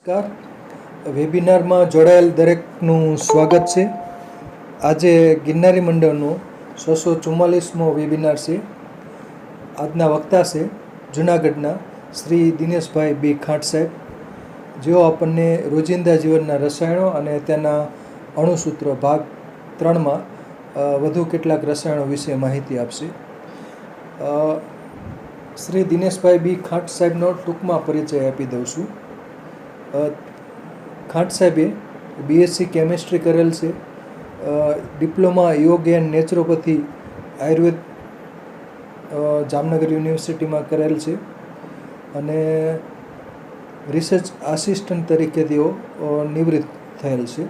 નમસ્કાર. વેબિનારમાં જોડાયેલ દરેકનું સ્વાગત છે. આજે ગિરનારી મંડળનો 644મો વેબિનાર છે. આજના વક્તા છે જૂનાગઢના શ્રી દિનેશભાઈ બી ખાંટ સાહેબ, જેઓ આપણને રોજિંદા જીવનના રસાયણો અને તેના અણુસૂત્રો ભાગ 3માં વધુ કેટલાક રસાયણો વિશે માહિતી આપશે. શ્રી દિનેશભાઈ બી ખાંટ સાહેબનો ટૂંકમાં પરિચય આપી દઉં છું. ખાંટ સાહેબે બીએસસી કેમેસ્ટ્રી કરેલ છે, ડિપ્લોમા યોગ એન્ડ નેચરોપેથી આયુર્વેદ જામનગર યુનિવર્સિટીમાં કરેલ છે અને રિસર્ચ આસિસ્ટન્ટ તરીકે તેઓ નિવૃત્ત થયેલ છે.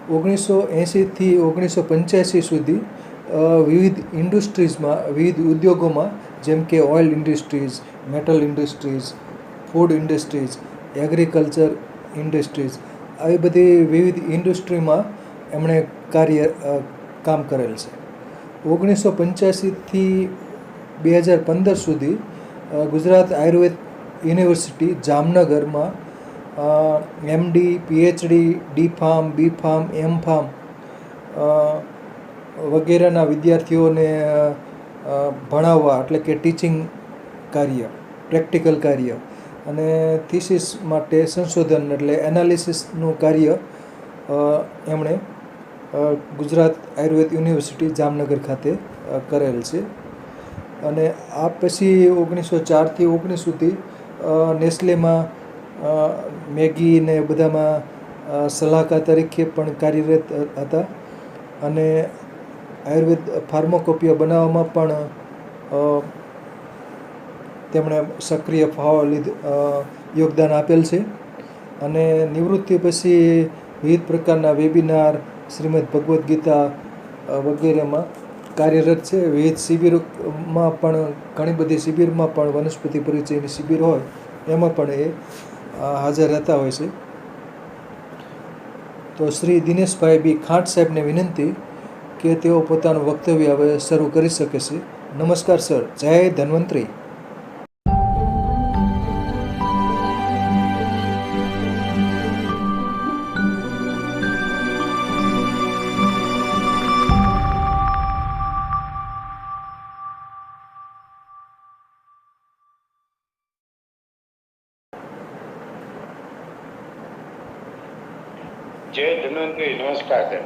1980થી 1985 સુધી વિવિધ ઇન્ડસ્ટ્રીઝમાં, વિવિધ ઉદ્યોગોમાં, જેમ કે oil industries, metal industries, food industries, agriculture industries, આવી બધી વિવિધ ઇન્ડસ્ટ્રીમાં એમણે કામ કરેલ છે. 1985થી 2015 સુધી ગુજરાત આયુર્વેદ યુનિવર્સિટી જામનગરમાં એમડી, પીએચડી, ડી ફાર્મ, બી ફાર્મ, એમ ફાર્મ વગેરેના વિદ્યાર્થીઓને ભણાવવા, એટલે કે ટીચિંગ કાર્ય, પ્રેક્ટિકલ કાર્ય અને થીસીસ માટે સંશોધન એટલે એનાલિસિસનું કાર્ય એમણે ગુજરાત આયુર્વેદ યુનિવર્સિટી જામનગર ખાતે કરેલ છે. અને આ પછી 1904થી 19 સુધી નેસ્લેમાં મેગી ને બધામાં સલાહકાર તરીકે પણ કાર્યરત હતા અને આયુર્વેદ ફાર્માકોપિયા બનાવવામાં પણ તેમણે સક્રિય ફાળો યોગદાન આપેલ છે. અને નિવૃત્તિ પછી વિવિધ પ્રકારના વેબિનાર, શ્રીમદ ભગવદ્ ગીતા વગેરેમાં કાર્યરત છે. વિવિધ શિબિરોમાં પણ, ઘણી બધી શિબિરમાં પણ, વનસ્પતિ પરિચયની શિબિર હોય એમાં પણ એ હાજર રહેતા હોય છે. તો શ્રી દિનેશભાઈ બી ખાંટ સાહેબને વિનંતી કે તેઓ પોતાનું વક્તવ્ય હવે શરૂ કરી શકે છે. નમસ્કાર સર. જય ધન્વંતરી. જય ધન્વંતરી. નમસ્કાર સર.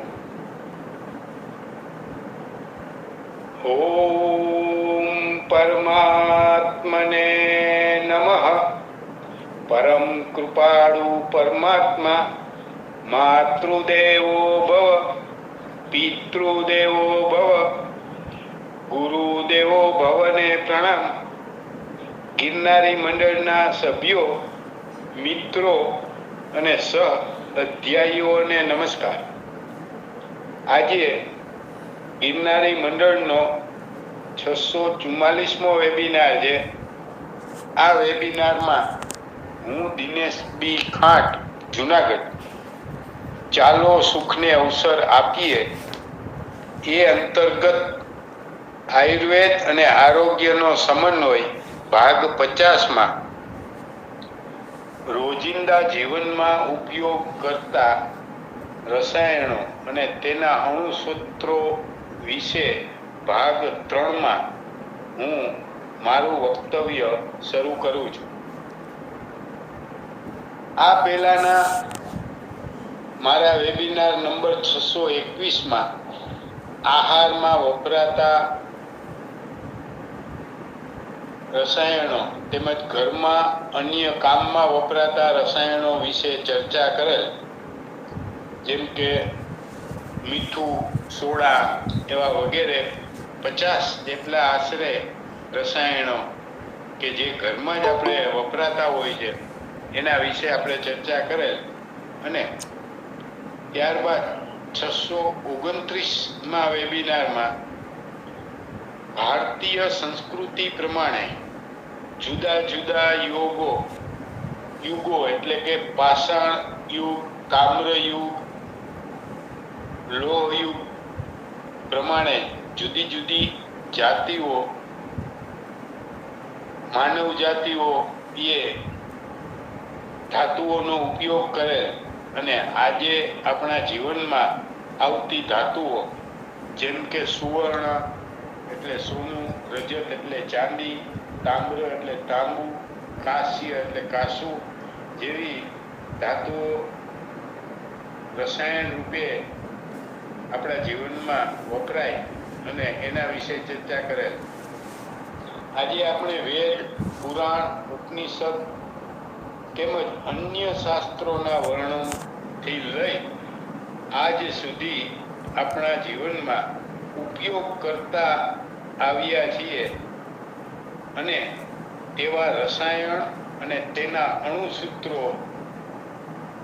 ઓમ પરમાત્મને નમઃ. પરમ કૃપાળુ પરમાત્મા માતૃદેવો ભવ, પિતૃદેવો ભવ, ગુરુદેવો ભવને પ્રણામ. ગિરનારી મંડળના સભ્યો, મિત્રો અને સહ અધ્યાયીઓને નમસ્કાર. આજે ગિરનારી મંડળનો 644મો વેબિનાર છે. આ વેબિનારમાં હું દિનેશ બી ખાંટ, જૂનાગઢ, ચાલો સુખને અવસર આપીએ એ અંતર્ગત આયુર્વેદ અને આરોગ્યનો સમન્વય ભાગ 50માં રોજિંદા જીવનમાં ઉપયોગ કરતા રસાયણો અને તેના અણુસૂત્રો વિશે ભાગ 3માં હું મારું વક્તવ્ય શરૂ કરું છું. આ પહેલાના મારા વેબિનાર નંબર 621માં આહારમાં વપરાતા રસાયણો તેમજ ઘરમાં અન્ય કામમાં વપરાતા રસાયણો વિશે ચર્ચા કરેલ, જેમ કે મીઠું, સોડા એવા વગેરે 50 જેટલા આશરે રસાયણો કે જે ઘરમાં જ આપણે વપરાતા હોય છે એના વિશે આપણે ચર્ચા કરેલ. અને ત્યારબાદ 629માં વેબિનારમાં ભારતીય સંસ્કૃતિ પ્રમાણે જુદા જુદા યુગો એટલે કે પાષાણ યુગ, તામ્ર યુગ, લોહ યુગ પ્રમાણે જુદી જુદી જાતિઓ, માનવ જાતિઓ એ ધાતુઓનો ઉપયોગ કરે અને આજે આપણા જીવનમાં આવતી ધાતુઓ જેમ કે સુવર્ણ એટલે સોનું, રજત એટલે ચાંદી, તામ્ર એટલે તાંબુ, કાંસ્ય એટલે કાંસુ જેવી ધાતુઓ રસાયણ રૂપે આપણા જીવનમાં વપરાય અને એના વિશે ચર્ચા કરેલ. આજે આપણે વેદ, પુરાણ, ઉપનિષદ તેમજ અન્ય શાસ્ત્રોના વર્ણનથી લઈ આજ સુધી આપણા જીવનમાં ઉપયોગ કરતા આવ્યા છીએ અને તેવા રસાયણ અને તેના અણુસૂત્રો,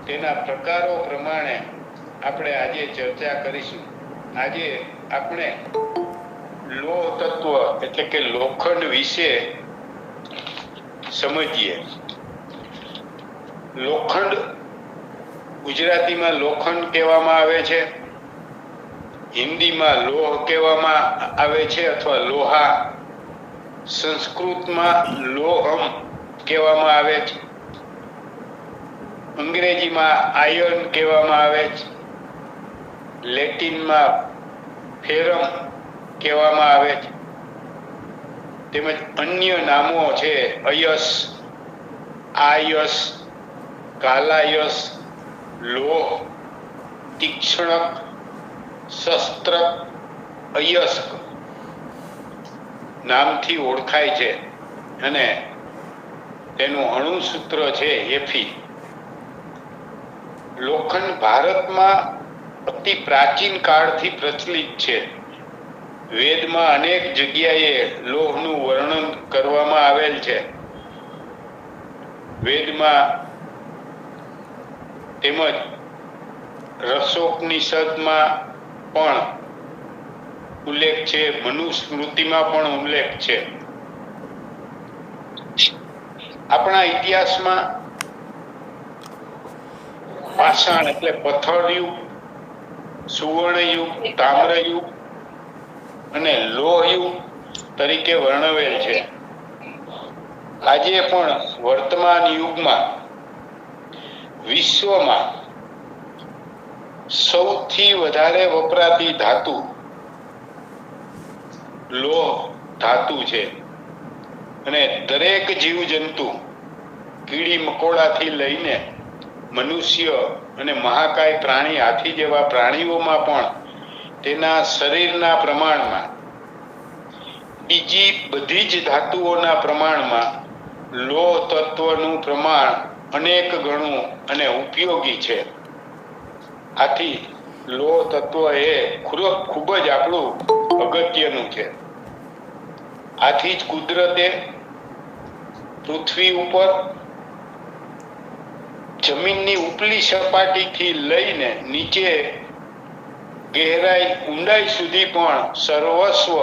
તેના પ્રકારો પ્રમાણે આપણે આજે ચર્ચા કરીશું. આજે આપણે લોહ તત્વ એટલે કે લોખંડ વિશે સમજીએ. લોખંડ ગુજરાતીમાં લોખંડ કહેવામાં આવે છે, હિન્દીમાં લોહ કહેવામાં આવે છે અથવા લોહા, સંસ્કૃતમાં લોહમ કહેવામાં આવે છે, અંગ્રેજીમાં આયર્ન કહેવામાં આવે છે, લેટિનમાં ફેરમ કહેવામાં આવે છે, તેમજ અન્ય નામો છે અયસ, આયસ, કાલાયસ, લોહ, તીક્ષ્ણક, શસ્ત્રક, અયસ્ક નામથી ઓળખાય છે અને તેનું અણુસૂત્ર છે એફી. લોખંડ ભારતમાં અતિ પ્રાચીન કાળથી પ્રચલિત છે. વેદમાં અનેક જગ્યાએ લોહનું વર્ણન કરવામાં આવેલ છે. વેદમાં તેમજ રસોપનિષદમાં પણ ઉલ્લેખ છે, મનુસ્મૃતિમાં પણ ઉલ્લેખ છે. આપણા ઇતિહાસમાં પાષાણ એટલે પથ્થરયુગ, સુવર્ણયુગ, તામ્રયુગ અને લોહયુગ તરીકે વર્ણવેલ છે. આજે પણ વર્તમાન યુગમાં વિશ્વમાં સૌથી વધારે વપરાતી ધાતુ લોહ ધાતુ છે અને દરેક જીવજંતુ કીડી મકોડાથી લઈને મનુષ્ય અને મહાકાય પ્રાણી હાથી જેવા પ્રાણીઓમાં પણ તેના શરીરના પ્રમાણમાં બીજી બધી જ ધાતુઓના પ્રમાણમાં લોહ તત્વનું પ્રમાણ અનેક ગણું અને ઉપયોગી છે. આથી લોહ તત્વ એ ખૂબ જ આપણું અગત્યનું છે. આથી જ કુદરતે પૃથ્વી ઉપર જમીનની ઉપલી સપાટીથી લઈને નીચે ગહેરાઈ ઊંડાઈ સુધી પણ સર્વસ્વ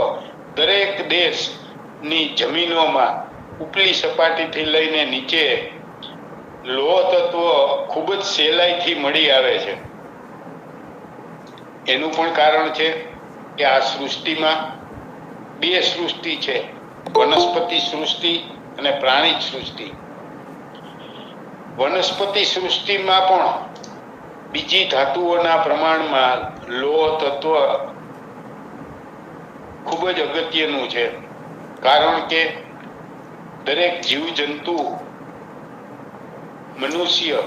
દરેક દેશની જમીનોમાં ઉપલી સપાટીથી લઈને નીચે લોહ તત્વ ખૂબ જ સહેલાઈથી મળી આવે છે. એનું પણ કારણ છે કે આ સૃષ્ટિમાં બે સૃષ્ટિ છે, વનસ્પતિ સૃષ્ટિ અને પ્રાણી સૃષ્ટિ. વનસ્પતિ સૃષ્ટિમાં પણ બીજી ધાતુઓના પ્રમાણમાં લોહ તત્વ ખૂબ જ અગત્યનું છે, કારણ કે દરેક જીવજંતુ, મનુષ્ય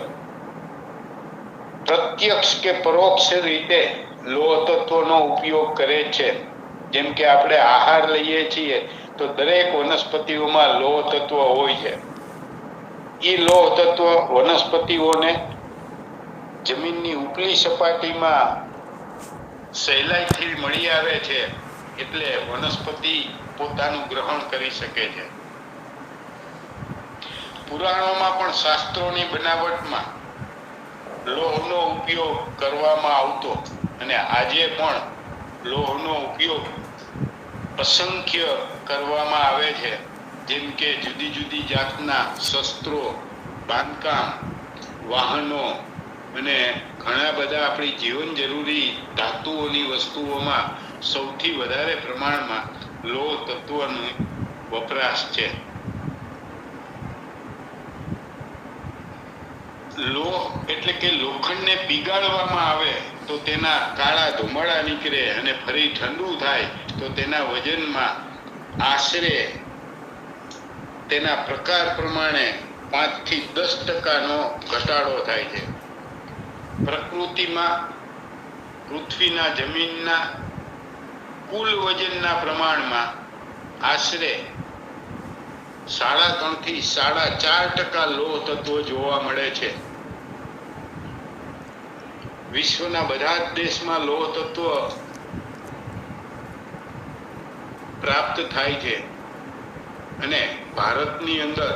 પ્રત્યક્ષ કે પરોક્ષ રીતે લોહ તત્વનો ઉપયોગ કરે છે. જેમ કે આપણે આહાર લઈએ છીએ તો દરેક વનસ્પતિઓમાં લોહ તત્વ હોય છે. એ લોહ તત્વ વનસ્પતિઓને જમીનની ઉપલી સપાટીમાં સહેલાઈથી મળી આવે છે, એટલે વનસ્પતિ પોતાનું ગ્રહણ કરી શકે છે. પુરાણોમાં પણ શાસ્ત્રોની બનાવટમાં લોહનો ઉપયોગ કરવામાં આવતો અને આજે પણ લોહનો ઉપયોગ અસંખ્ય કરવામાં આવે છે. જેમ કે જુદી જુદી જાતના શસ્ત્રો, બાંધકામ, વાહનો અને ઘણા બધા આપણી જીવન જરૂરી ધાતુઓની વસ્તુઓમાં સૌથી વધારે પ્રમાણમાં લોહ તત્વનો વપરાશ છે. લોહ એટલે કે લોખંડને પીગાળવામાં આવે તો તેના કાળા ધુમાડા નીકળે અને ફરી ઠંડુ થાય તો તેના વજનમાં આશરે તેના પ્રકાર પ્રમાણે 5 થી 10% ઘટાડો થાય છે. પ્રકૃતિમાં પૃથ્વીના જમીનના કુલ વજનના પ્રમાણમાં આશરે 3.5 થી 4.5% લોહ તત્વો જોવા મળે છે. વિશ્વના બધા જ દેશમાં લોહ તત્વ પ્રાપ્ત થાય છે અને ભારતની અંદર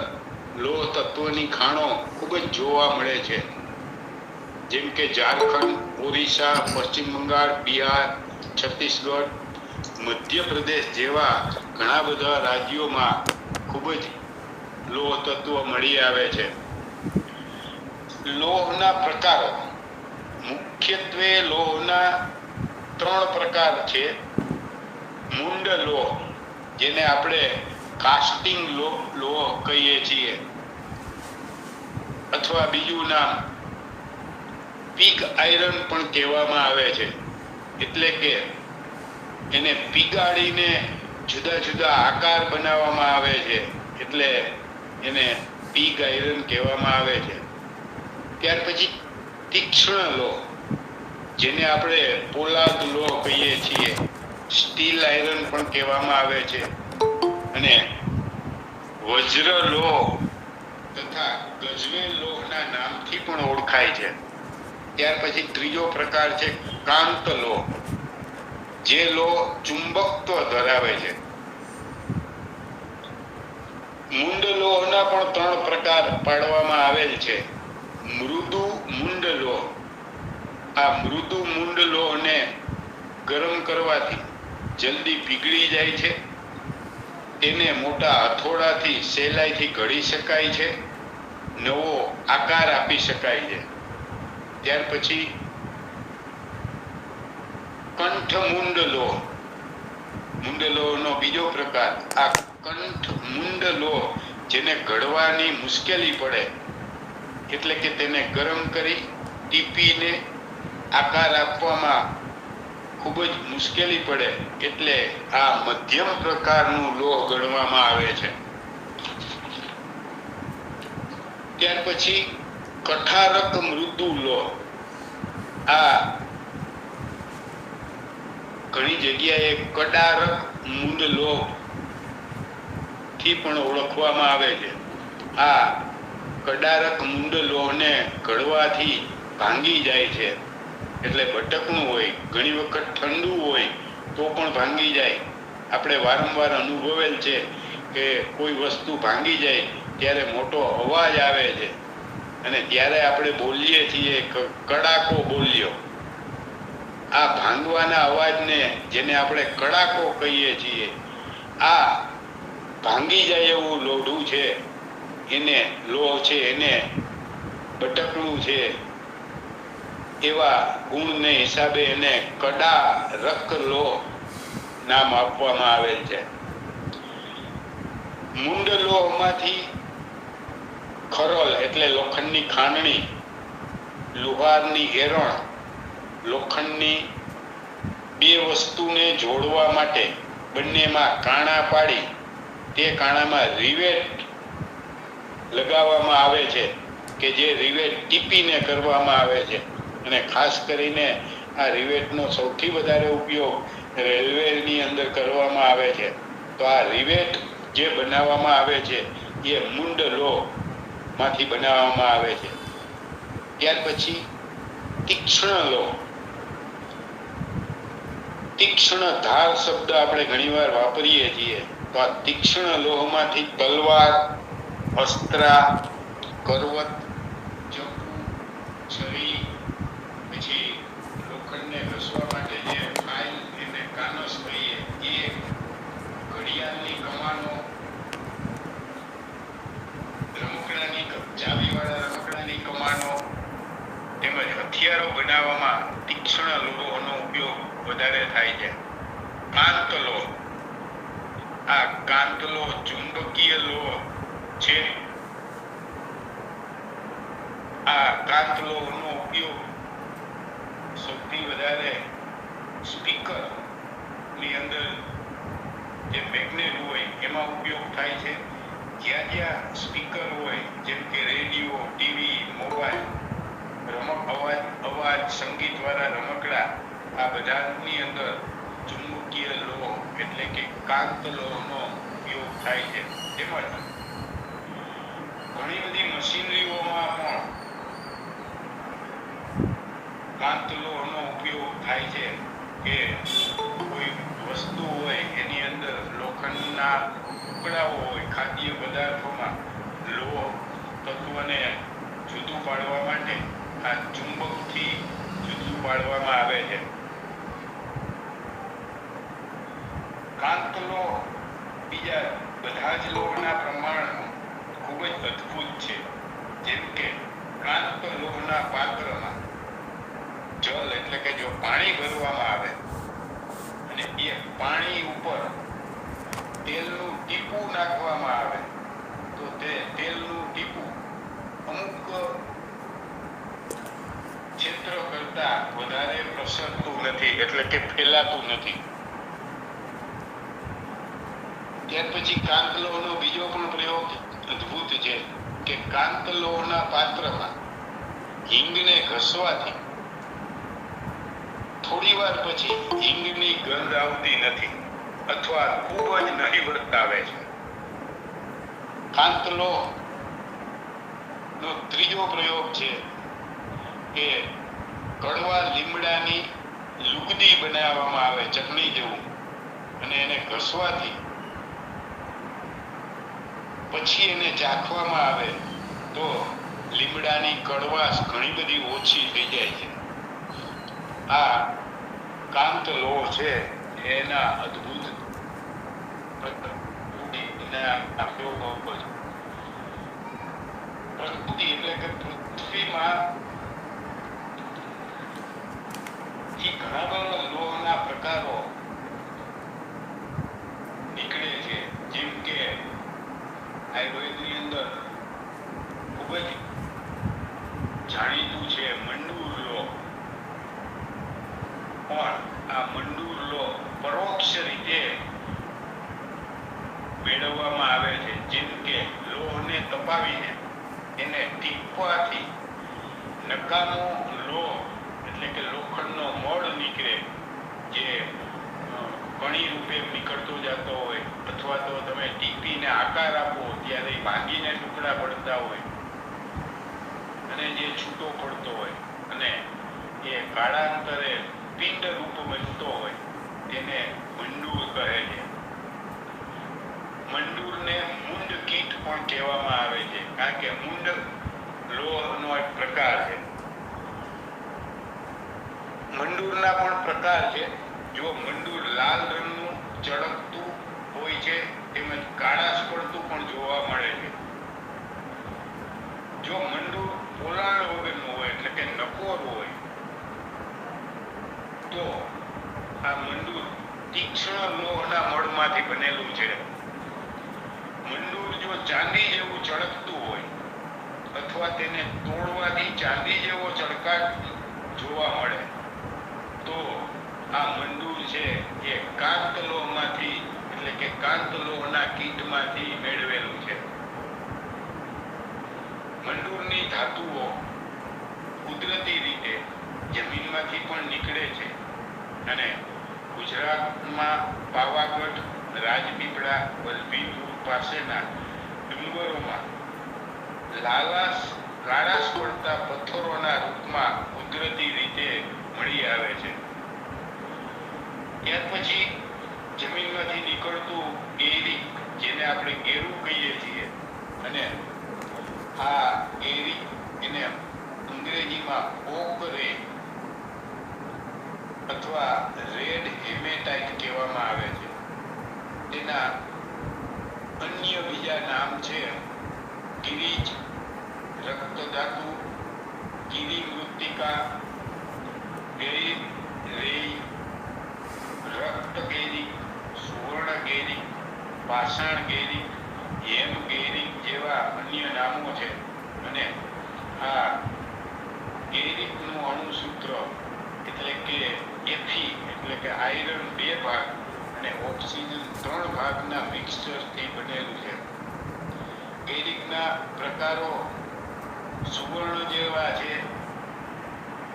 લોહ તત્વની ખાણો ખૂબ જ જોવા મળે છે. જેમ કે ઝારખંડ, ઓરિસ્સા, પશ્ચિમ બંગાળ, બિહાર, છત્તીસગઢ, મધ્યપ્રદેશ જેવા ઘણા બધા રાજ્યોમાં ખૂબ જ લોહ તત્વ મળી આવે છે. લોહના પ્રકારો મુખ્યત્વે લોહના 3 પ્રકાર છે. મુંડ લોહ, જેને આપણે કાસ્ટિંગ લોહ કહીએ છીએ, અથવા બીજું નામ પિગ આયરન પણ કહેવામાં આવે છે. એટલે કે એને પીગાળીને જુદા જુદા આકાર બનાવવામાં આવે છે, એટલે એને પિગ આયરન કહેવામાં આવે છે. ત્યાર પછી તીક્ષ્ણ લોહ, જેને આપણે પોલાદ લોહ કહીએ છીએ, સ્ટીલ આયરન પણ કહેવામાં આવે છે, અને વજ્ર લોહ તથા ગજવેલ લોહના નામથી પણ ઓળખાય છે. ત્યાર પછી ત્રીજો પ્રકાર છે કાંત લોહ, જે લોહ ચુંબકત્વ ધરાવે છે. મુંડ લોહના પણ 3 પ્રકાર પાડવામાં આવેલ છે. મૃદુ મુંડ લોહ, આ મૃદુ મુંડ લોહને ગરમ કરવાથી જલ્દી પીગળી જાય છે. તેને મોટા હથોડાથી સહેલાઈથી ઘડી શકાય છે, નવો આકાર આપી શકાય છે. ત્યાર પછી કંઠ મુંડ લોહ, મુંડ લોહનો બીજો પ્રકાર. આ કંઠ મુંડ લોહ, જેને ઘડવાની મુશ્કેલી પડે, એટલે કે તેને ગરમ કરી ટીપીને આકાર આપવામાં ખૂબ જ મુશ્કેલી પડે, એટલે આ મધ્યમ પ્રકારનું લોહ ગણવામાં આવે છે. ત્યાર પછી કઠારક મૃદુ લોહ, આ ઘણી જગ્યાએ કડારક મુંડ લોહ થી પણ ઓળખવામાં આવે છે. આ કડારક મુંડ લોહને ઘડવાથી ભાંગી જાય છે, એટલે ભટકનું હોય, ઘણી વખત ઠંડુ હોય તો પણ ભાંગી જાય. આપણે વારંવાર અનુભવેલ છે કે કોઈ વસ્તુ ભાંગી જાય ત્યારે મોટો અવાજ આવે છે, અને ત્યારે આપણે બોલીએ છીએ કડાકો બોલ્યો. આ ભાંગવાના અવાજને, જેને આપણે કડાકો કહીએ છીએ, આ ભાંગી જાય એવું લોઢું છે, એને લોહ છે, એને બટકનું છે, એવા ગુણને હિસાબે એને કડારક લોહ નામ આપવામાં આવેલ છે. મુંડ લોહમાંથી ખરોલ એટલે લોખંડની ખાંડણી, લુહારની એરણ, લોખંડની બે વસ્તુને જોડવા માટે બંનેમાં કાણા પાડી તે કાણામાં રિવેટ લગાવવામાં આવે છે, કે જે રિવેટ ટીપીને કરવામાં આવે છે. અને ખાસ કરીને આ રિવેટનો સૌથી વધારે ઉપયોગ રેલવેની અંદર કરવામાં આવે છે. તો આ રિવેટ જે બનાવવામાં આવે છે એ મુંડ લોહ માંથી બનાવવામાં આવે છે. ત્યાર પછી તીક્ષ્ણ લોહ. તીક્ષ્ણ ધાર શબ્દ આપણે ઘણીવાર વાપરીએ છીએ, તો આ તીક્ષ્ણ લોહમાંથી તલવાર, અસ્ત્રા, કરવત, ચપ્પુ, છરી, પછી લોખંડને ઘસવા માટે જે ફાઈલ એને કાનસ કહીએ એ, ઘડિયાળની કમાનો, રમકડાની ચાવીવાળા રમકડાની કમાનો, તેમજ હથિયારો બનાવવામાં તીક્ષ્ણ લોહોનો ઉપયોગ વધારે થાય છે. કાંત લોહ, આ કાંત લોહ ચુંબકીય લોહ છે. આ કાંત લોહનો ઉપયોગ સૌથી વધારે સ્પીકર ની અંદર જે મેગ્નેટ હોય એમાં ઉપયોગ થાય છે. જ્યાં જ્યાં સ્પીકર હોય જેમ કે રેડિયો, ટીવી, મોબાઈલ, અવાજ, સંગીત વાળા રમકડા, આ બધાની અંદર ચુંબકીય લોહ એટલે કે કાંત લોહનો ઉપયોગ થાય છે. તેમજ ઘણી બધી મશીનરીઓમાં પણ કાંત લોહનો ઉપયોગ થાય છે કે કોઈ વસ્તુ હોય એની અંદર લોખંડના ટુકડાઓ હોય, ખાદ્ય પદાર્થોમાં લોહ તત્વને જુદું પાડવા માટે આ ચુંબકથી જુદું પાડવામાં આવે છે. કાંત લોહ બીજા બધા જ લોહના પ્રમાણમાં ખૂબ જ અદ્ભુત છે. જેમ કે કાંત લોહના પાત્રમાં જળ એટલે કે જો પાણી ભરવામાં આવે અને એ પાણી ઉપર તેલનું ટીપું નાખવામાં આવે તો તે તેલનું ટીપું અમુક ક્ષેત્ર કરતા વધારે પ્રસરતું નથી એટલે કે ફેલાતું નથી. ત્યાર પછી કાંત લોહનો બીજો પણ પ્રયોગ અદ્ભુત છે કે કાંત લોહના પાત્રમાં હિંગને ઘસવાથી થોડી વાર પછી હિંગની ગંધ આવતી નથી અથવા ખૂબ જ નહીવત આવે છે. કાંત લોહ નો ત્રીજો પ્રયોગ છે કે કડવા લીમડાની લુગદી બનાવવામાં આવે ચટણી જેવું અને એને ઘસવાથી પછી એને ચાખવામાં આવે તો લીમડાની કડવાશ ઘણી બધી ઓછી થઈ જાય છે. આ કાંત લોહ છે એના અદ્ભુત પ્રકૃતિ એટલે કે પૃથ્વીમાં ઘણા બધા લોહના પ્રકારો નીકળે છે. જેમ કે આયુર્વેદની અંદર ખૂબ જ જાણીતું છે મંડૂર લોહ, પણ આ મંડૂર લોહ પરોક્ષ રીતે મેળવવામાં આવે છે. જેમ કે લોહને તપાવીને એને ટીપવાથી નકામો લોહ એટલે કે લોખંડનો મળ નીકળે જે કણી રૂપે નીકળતો જતો હોય અથવા તો તમે ટીપીને આકાર આપો ત્યારે ભાંગીને ટુકડા પડતા હોય અને જે છૂટો પડતો હોય અને એ કાળાંતરે પિંડ રૂપ બનતો હોય તેને મંડૂર કહે છે. મંડૂરને મુંડ કીટ પણ કહેવામાં આવે છે કારણ કે મુંડ લોહનો એક પ્રકાર છે. મંડૂરના પણ પ્રકાર છે. જો મંડૂર લાલ રંગનું ચળકતું હોય છે તેમજ કાળાશ પડતું પણ જોવા મળે છે. જો મંડૂર પોલાણ વગરનું હોય એટલે કે નકોર હોય તો આ મંડૂર તીક્ષ્ણ લોહના મળમાંથી બનેલું છે. મંડૂર જો ચાંદી જેવું ચળકતું હોય અથવા તેને તોડવાથી ચાંદી જેવો ચળકાટ જોવા મળે તો આ મંડૂર છે એ કાંત લોહમાંથી એટલે કે કાંત લોહના કીટમાંથી મેળવેલું છે. મંડૂરની ધાતુઓ કુદરતી રીતે જમીનમાંથી પણ નીકળે છે અને ગુજરાતમાં પાવાગઢ, રાજપીપળા, વલભીપુર પાસેના ડુંગરોમાં કાળાશ પડતા પથ્થરોના રૂપમાં કુદરતી રીતે મળી આવે છે. ત્યાર પછી જમીનમાંથી નીકળતું એરી જેને આપણે ગેરું કહીએ છીએ અને આ એરી એને અંગ્રેજીમાં ઓકરે અથવા રેડ હેમેટાઇટ કહેવામાં આવે છે. તેના અન્ય બીજા નામ છે ગિરીજ, રક્તધાતુ, ગિરિમૃત્તિકા, રેય, રક્તગેરી, સુવર્ણગેરી, પાષાણગેરી, હેમગેરી જેવા અન્ય નામો છે અને આ સૂત્ર એટલે કે Fe એટલે કે આયરન 2 ભાગ અને ઓક્સિજન 3 ભાગના મિક્સચરથી બનેલું છે. ગેરિકના પ્રકારો સુવર્ણ જેવા છે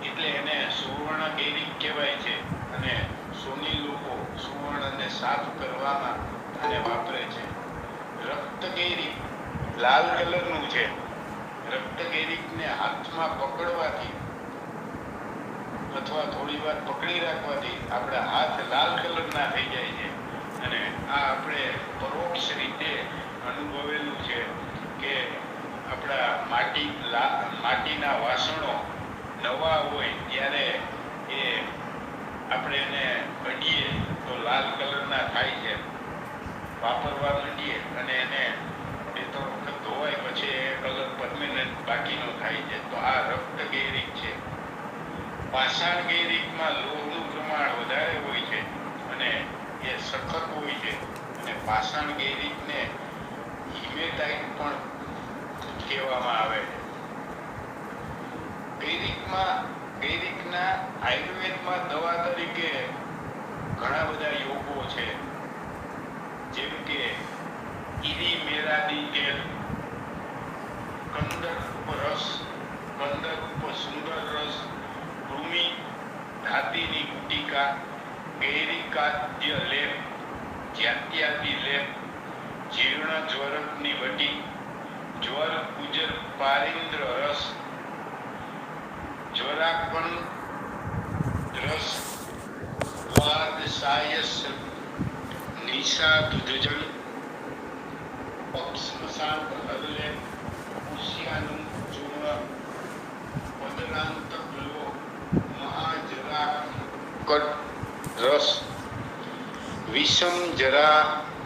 એટલે એને સુવર્ણ ગેરિક કહેવાય છે અને સોની લોકો સુવર્ણને સાફ કરવામાં આને વાપરે છે. રક્ત ગેરિક લાલ કલરનું છે. રક્ત ગેરિકને હાથમાં પકડવાથી અથવા થોડી વાર પકડી રાખવાથી આપણા હાથ લાલ કલરના થઈ જાય છે અને આ આપણે પરોક્ષ રીતે અનુભવેલું છે કે આપણા માટીના વાસણો નવા હોય ત્યારે એ આપણે એને અડીએ તો લાલ કલરના થાય છે. વાપરવા માંડીએ અને એને 2-3 વખત ધોવાય પછી એ કલર પરમેનન્ટ બાકીનો થાય છે. તો આ રક્ત ગેરિક છે. પાષાણ ગેરિકમાં લોહનું પ્રમાણ વધારે હોય છે અને એ સખત હોય છે અને પાષાણ ગેરિકને હિમેટાઇટ પણ કહેવામાં આવે છે. ગેરિકના આયુર્વેદમાં દવા તરીકે ઘણા બધા યોગો છે, જેમ કે ઈરીમેરાદી તેલ, કંદર્પ રસ, કંદર્પ સુંદર રસ, કૃમિ ધાતીની ગુટિકા, ગૈરિકાદ્ય લેપ, જાત્યાદી લેપ, જીર્ણ જ્વરકની વટી, જ્વર ગુજર પારિન્દ્ર રસ, જ્વરાકન રસ, વાદ સાયસ નિશા દુધજન, પક્ષમશાંત હરલેપ, ઉષ્યાનું ચૂર્ણ, પદરાંત ગ્લો, મહાજરા કટ રસ, વિષમ જરા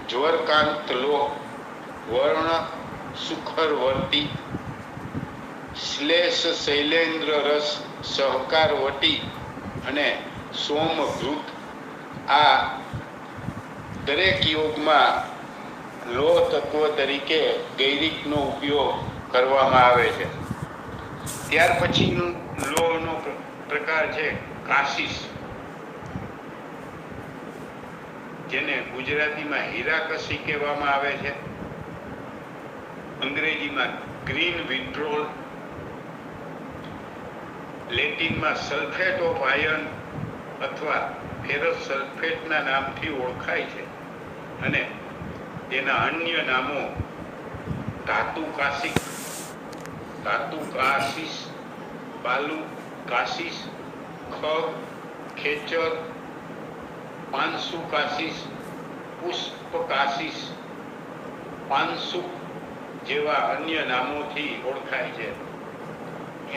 જ્વરકાંત લો, વર્ણ સુખરવર્તી, શ્લેષ શૈલેન્દ્ર રસ, સહકારવટી અને સોમઘૃત. આ દરેક યોગમાં લોહ તત્વ તરીકે ગૈરિકનો ઉપયોગ કરવામાં આવે છે. ત્યાર પછીનું લોહનો પ્રકાર છે કાશિશ, જેને ગુજરાતીમાં હીરાકસી કહેવામાં આવે છે, અંગ્રેજીમાં ગ્રીન વિટ્રોલ, લેટિનમાં સલ્ફેટ ઓફ આયર્ન અથવા ફેરસ સલ્ફેટના નામથી ઓળખાય છે અને તેના અન્ય નામો ધાતુ કાશિશ, બાલુ કાશિશ, ખગ, ખેચર, પાંસુ કાશિશ, પુષ્પ કાશિશ, પાંસુક જેવા અન્ય નામોથી ઓળખાય છે.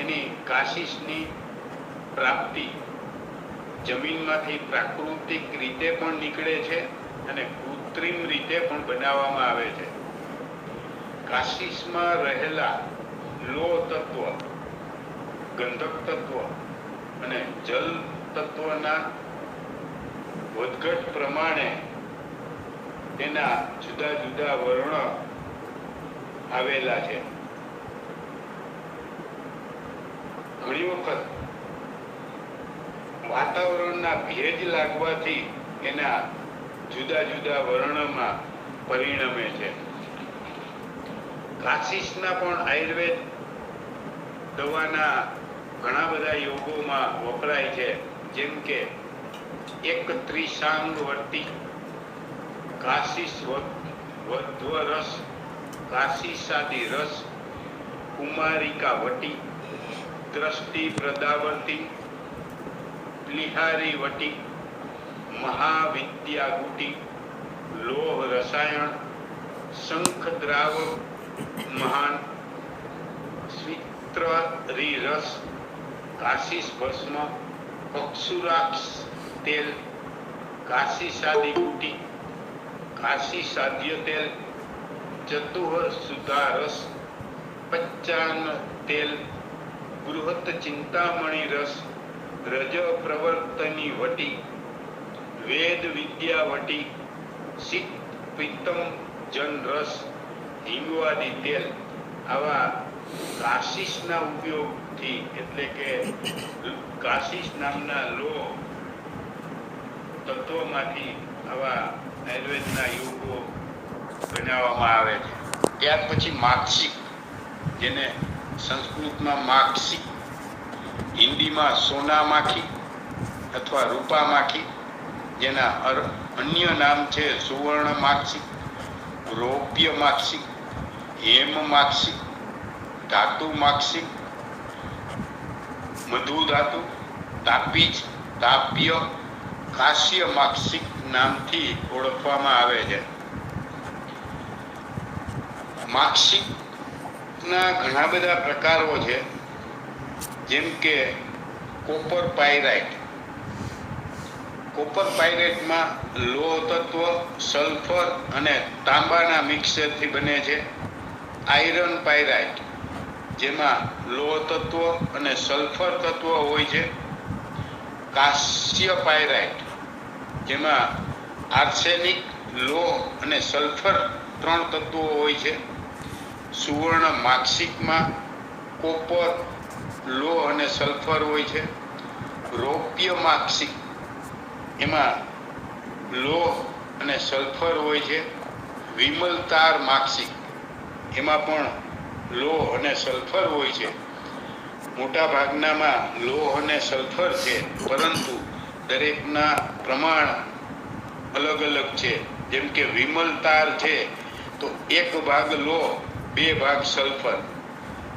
એની કાશિશની પ્રાપ્તિ જમીનમાંથી પ્રાકૃતિક રીતે પણ નીકળે છે અને કૃત્રિમ રીતે પણ બનાવવામાં આવે છે. કાશિશમાં રહેલા લોહ તત્વ, ગંધક તત્વ અને જલ તત્વના વધઘટ પ્રમાણે તેના જુદા જુદા વર્ણ આવેલા છે. ઘણી વખત વાતાવરણના ભેજ લાગવાથી એના જુદા જુદા વર્ણમાં પરિણમે છે. કાશિશના પણ આયુર્વેદ દવાના ઘણા બધા યોગોમાં વપરાય છે, જેમ કે એક ત્રિશાંગ વર્તી, કાશિશ વધ્વ રસ, કાશિશાદી રસ, કુમારિકા વટી, દ્રષ્ટિ પ્રદાવર્તી, લિહારી વટી, મહાવિદ્યા ગુટી, લોહ રસાયણ, શંખ દ્રાવ મહાન, સ્વિત્રી રસ, કાશિશ ભસ્મ, અક્ષુરાક્ષ તેલ, કાશિશાદી ગુટી, કાશિશાદ્ય તેલ, ચતુર સુધા રસ, પચ્ચાન તેલ, બૃહત ચિંતામણી રસ, રજ પ્રવર્તની વટી, વેદ વિદ્યા વટી, સિત પિત્તમ જન રસ, હિંગવાદી તેલ. આવા કાશિશના ઉપયોગથી એટલે કે કાશિશ નામના લોહ તત્વોમાંથી આવા આયુર્વેદના યોગો બનાવવામાં આવે છે. ત્યાર પછી માક્ષિક, જેને સંસ્કૃતમાં માક્ષિક, હિન્દીમાં સોનામાખી અથવા રૂપામાખી, જેના અન્ય નામ છે સુવર્ણ માક્ષિક, રૌપ્ય માક્ષિક, હેમ માક્ષિક, ધાતુ માક્ષિક, મધુ ધાતુ, તાપીજ, તાપ્ય, કાશ્ય માક્ષિક નામથી ઓળખવામાં આવે છે. માક્ષિકના ઘણા બધા પ્રકારો છે, જેમ કે કોપર પાયરાઇટ. કોપર પાયરાઇટમાં લોહ તત્વ, સલ્ફર અને તાંબાના મિક્સરથી બને છે. આયરન પાયરાઇટ, જેમાં લોહ તત્વ અને સલ્ફર તત્વ હોય છે. કાશ્ય પાયરાઇટ, જેમાં આર્સેનિક, લોહ અને સલ્ફર 3 તત્વો હોય છે. સુવર્ણ માક્ષિકમાં કોપર, લોહ અને સલ્ફર હોય છે. રૌપ્ય માક્ષિક, એમાં લોહ અને સલ્ફર હોય છે. વિમલતાર માક્ષિક, એમાં પણ લોહ અને સલ્ફર હોય છે. મોટા ભાગનામાં લોહ અને સલ્ફર છે, પરંતુ દરેકના પ્રમાણ અલગ અલગ છે. જેમ કે વિમલતાર છે તો 1 ભાગ લોહ 2 ભાગ સલ્ફર.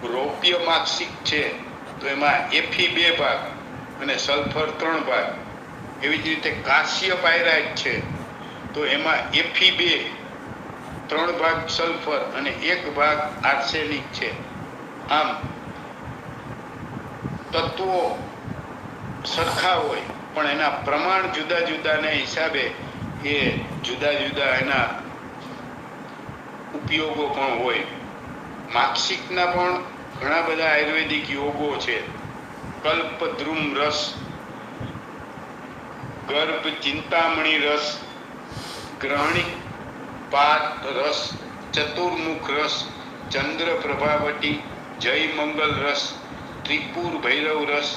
રૌપ્ય માક્ષિક છે તો એમાં Fe 2 ભાગ અને સલ્ફર 3 ભાગ. એવી જ રીતે કાશ્ય પાયરાઇટ છે તો એમાં Fe 2 3 ભાગ સલ્ફર અને 1 ભાગ આર્સેનિક છે. આમ તત્વો સરખા હોય પણ એના પ્રમાણ જુદા જુદાને હિસાબે એ જુદા જુદા એના ઉપયોગો પણ હોય. માક્ષિકના પણ ઘણા બધા આયુર્વેદિક યોગો છે. કલ્પદ્રુમ રસ, ગર્ભ ચિંતામણી રસ, ગ્રહણિક પાત રસ, ચતુર્મુખ રસ, ચંદ્ર પ્રભાવટી, જય મંગલ રસ, ત્રિપુર ભૈરવ રસ,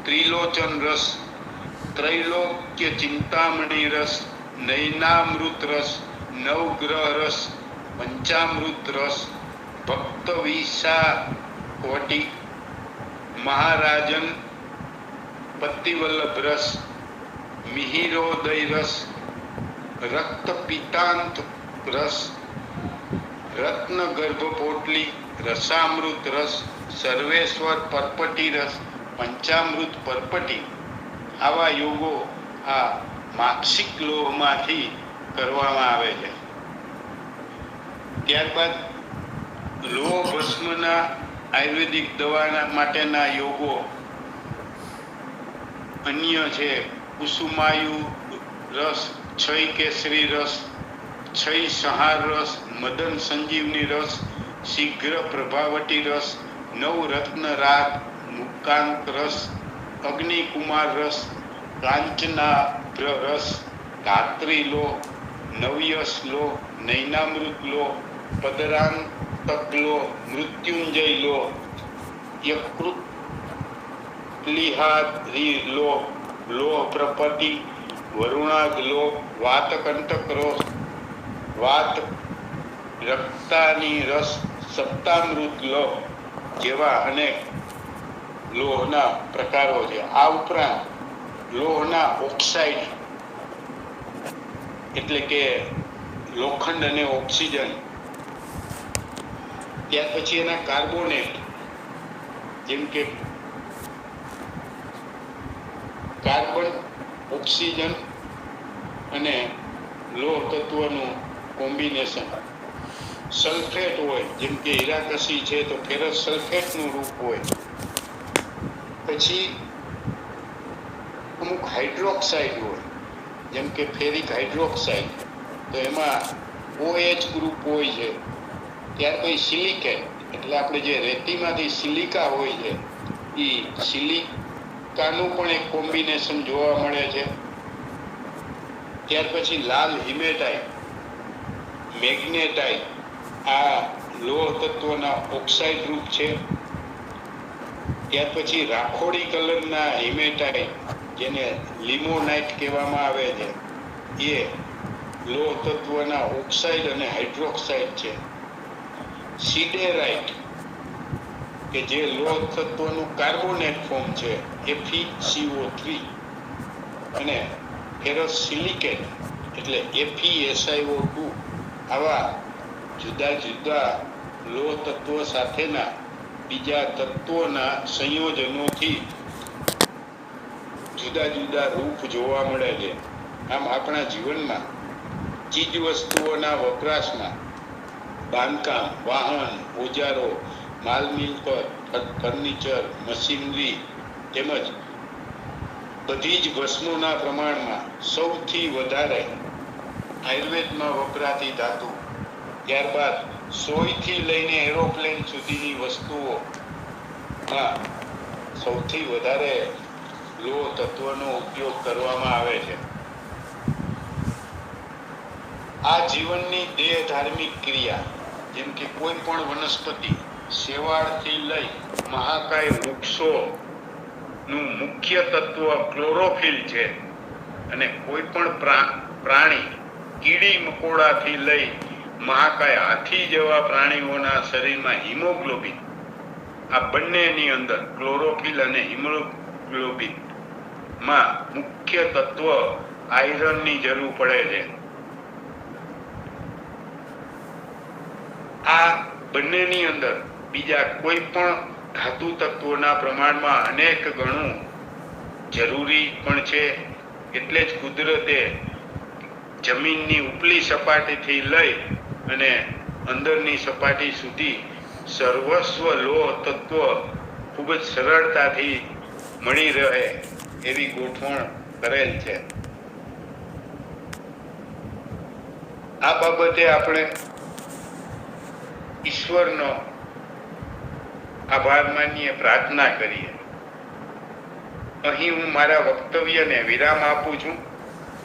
ત્રિલોચન રસ, ત્રૈલોક્ય ચિંતામણી રસ, નૈનામૃત રસ, નવગ્રહ રસ, પંચામૃત રસ, ભક્ત વિશાવટી, મહારાજન પતિવલ્લભ રસ, મિહિરોદય રસ, રક્ત પિતાંત રસ, રત્ન ગર્ભ પોટલી, રસામૃત રસ, સર્વેશ્વર પરપટી રસ, પંચામૃત પરપટી. આવા યોગો આ માક્ષિક લોહમાંથી કરવામાં આવે છે. ત્યારબાદ લોહ ભસ્મના આયુર્વેદિક દવાના માટેના યોગો અન્ય છે. કુસુમાયુ રસ, ક્ષય કેસરી રસ, ક્ષય સંહાર રસ, મદન સંજીવની રસ, શીઘ્ર પ્રભાવટી રસ, નવરત્ન રાગ, મુક્તાંક રસ, અગ્નિકુમાર રસ, કાંચનાભ્ર રસ, ધાત્રી લોહ, નવયસ લોહ, નૈનામૃત લોહ, પદરાંતક લોહ, મૃત્યુંજય લોહ, યકૃત લિહારી લોહ, લોહ પ્રપતિ, વરુણાગ લોહ, વાતકંટક રોગ, વાત રક્તાની રસ, સપ્તામૃત લોહ જેવા અનેક લોહના પ્રકારો છે. આ ઉપરાંત લોહના ઓક્સાઇડ એટલે કે લોખંડ અને ઓક્સિજન, ત્યાર પછી એના કાર્બોનેટ જેમ કે કાર્બન, ઓક્સિજન અને લોહ તત્વનું કોમ્બિનેશન. સલ્ફેટ હોય જેમ કે હીરાકસી છે તો ફેરસ સલ્ફેટનું રૂપ હોય. પછી અમુક હાઇડ્રોક્સાઇડ હોય જેમ કે ફેરિક હાઇડ્રોક્સાઇડ, તો એમાં OH ગ્રુપ હોય છે. ત્યાર પછી સિલિકેટ એટલે આપણે જે રેતીમાંથી સિલિકા હોય છે એ સિલિકાનું પણ એક કોમ્બિનેશન જોવા મળે છે. ત્યાર પછી લાલ હિમેટાઇટ, મેગ્નેટાઇટ, આ લોહ તત્વના ઓક્સાઇડ રૂપ છે. ત્યાર પછી રાખોડી કલરના હિમેટાઇટ, જેને લિમોનાઇટ કહેવામાં આવે છે, એ લોહ તત્વના ઓક્સાઇડ અને હાઇડ્રોક્સાઇડ છે. સિડેરાઇટ કે જે લોહ તત્વનું કાર્બોનેટ ફોર્મ છે, FeCO3, અને ફેરસ સિલિકેટ એટલે FeSiO2, આવા જુદા જુદા લોહ તત્વો સાથેના બીજા તત્વોના સંયોજનોથી જુદા જુદા રૂપ જોવા મળે છે. આમ આપણા જીવનમાં ચીજ વસ્તુઓના વપરાશમાં બાંધકામ, વાહન, ઓજારો, માલ મિલકત, ફર્નિચર, મશીનરી તેમજ બધી જ વસ્તુઓના પ્રમાણમાં સૌથી વધારે આયુર્વેદમાં વપરાતી ધાતુ, ત્યારબાદ સોયથી લઈને એરોપ્લેન સુધીની વસ્તુઓમાં સૌથી વધારે લોહ તત્વનો ઉપયોગ કરવામાં આવે છે. આ જીવનની દેહ ધાર્મિક ક્રિયા, જેમ કે કોઈ પણ વનસ્પતિ શેવાળથી લઈ મહાકાય વૃક્ષો નું મુખ્ય તત્વ ક્લોરોફિલ છે, અને કોઈ પણ પ્રાણી કીડી મકોડાથી લઈ મહાકાય હાથી જેવા પ્રાણીઓના શરીરમાં હિમોગ્લોબિન, આ બંનેની અંદર ક્લોરોફિલ અને હિમોગ્લોબિન માં મુખ્ય તત્વ આયરનની જરૂર પડે છે. આ બંનેની અંદર બીજા કોઈ પણ ધાતુ તત્વોના પ્રમાણમાં અનેક ગણું જરૂરી પણ છે. એટલે જ કુદરતે જમીનની ઉપલી સપાટીથી લઈ અને અંદરની સપાટી સુધી સર્વસ્વ લોહ તત્વ ખૂબ જ સરળતાથી મળી રહે એવી ગોઠવણ કરેલ છે. આ બાબતે આપણે ઈશ્વરનો આભાર માનીએ, પ્રાર્થના કરીએ. અહીં હું મારા વક્તવ્યને વિરામ આપું છું.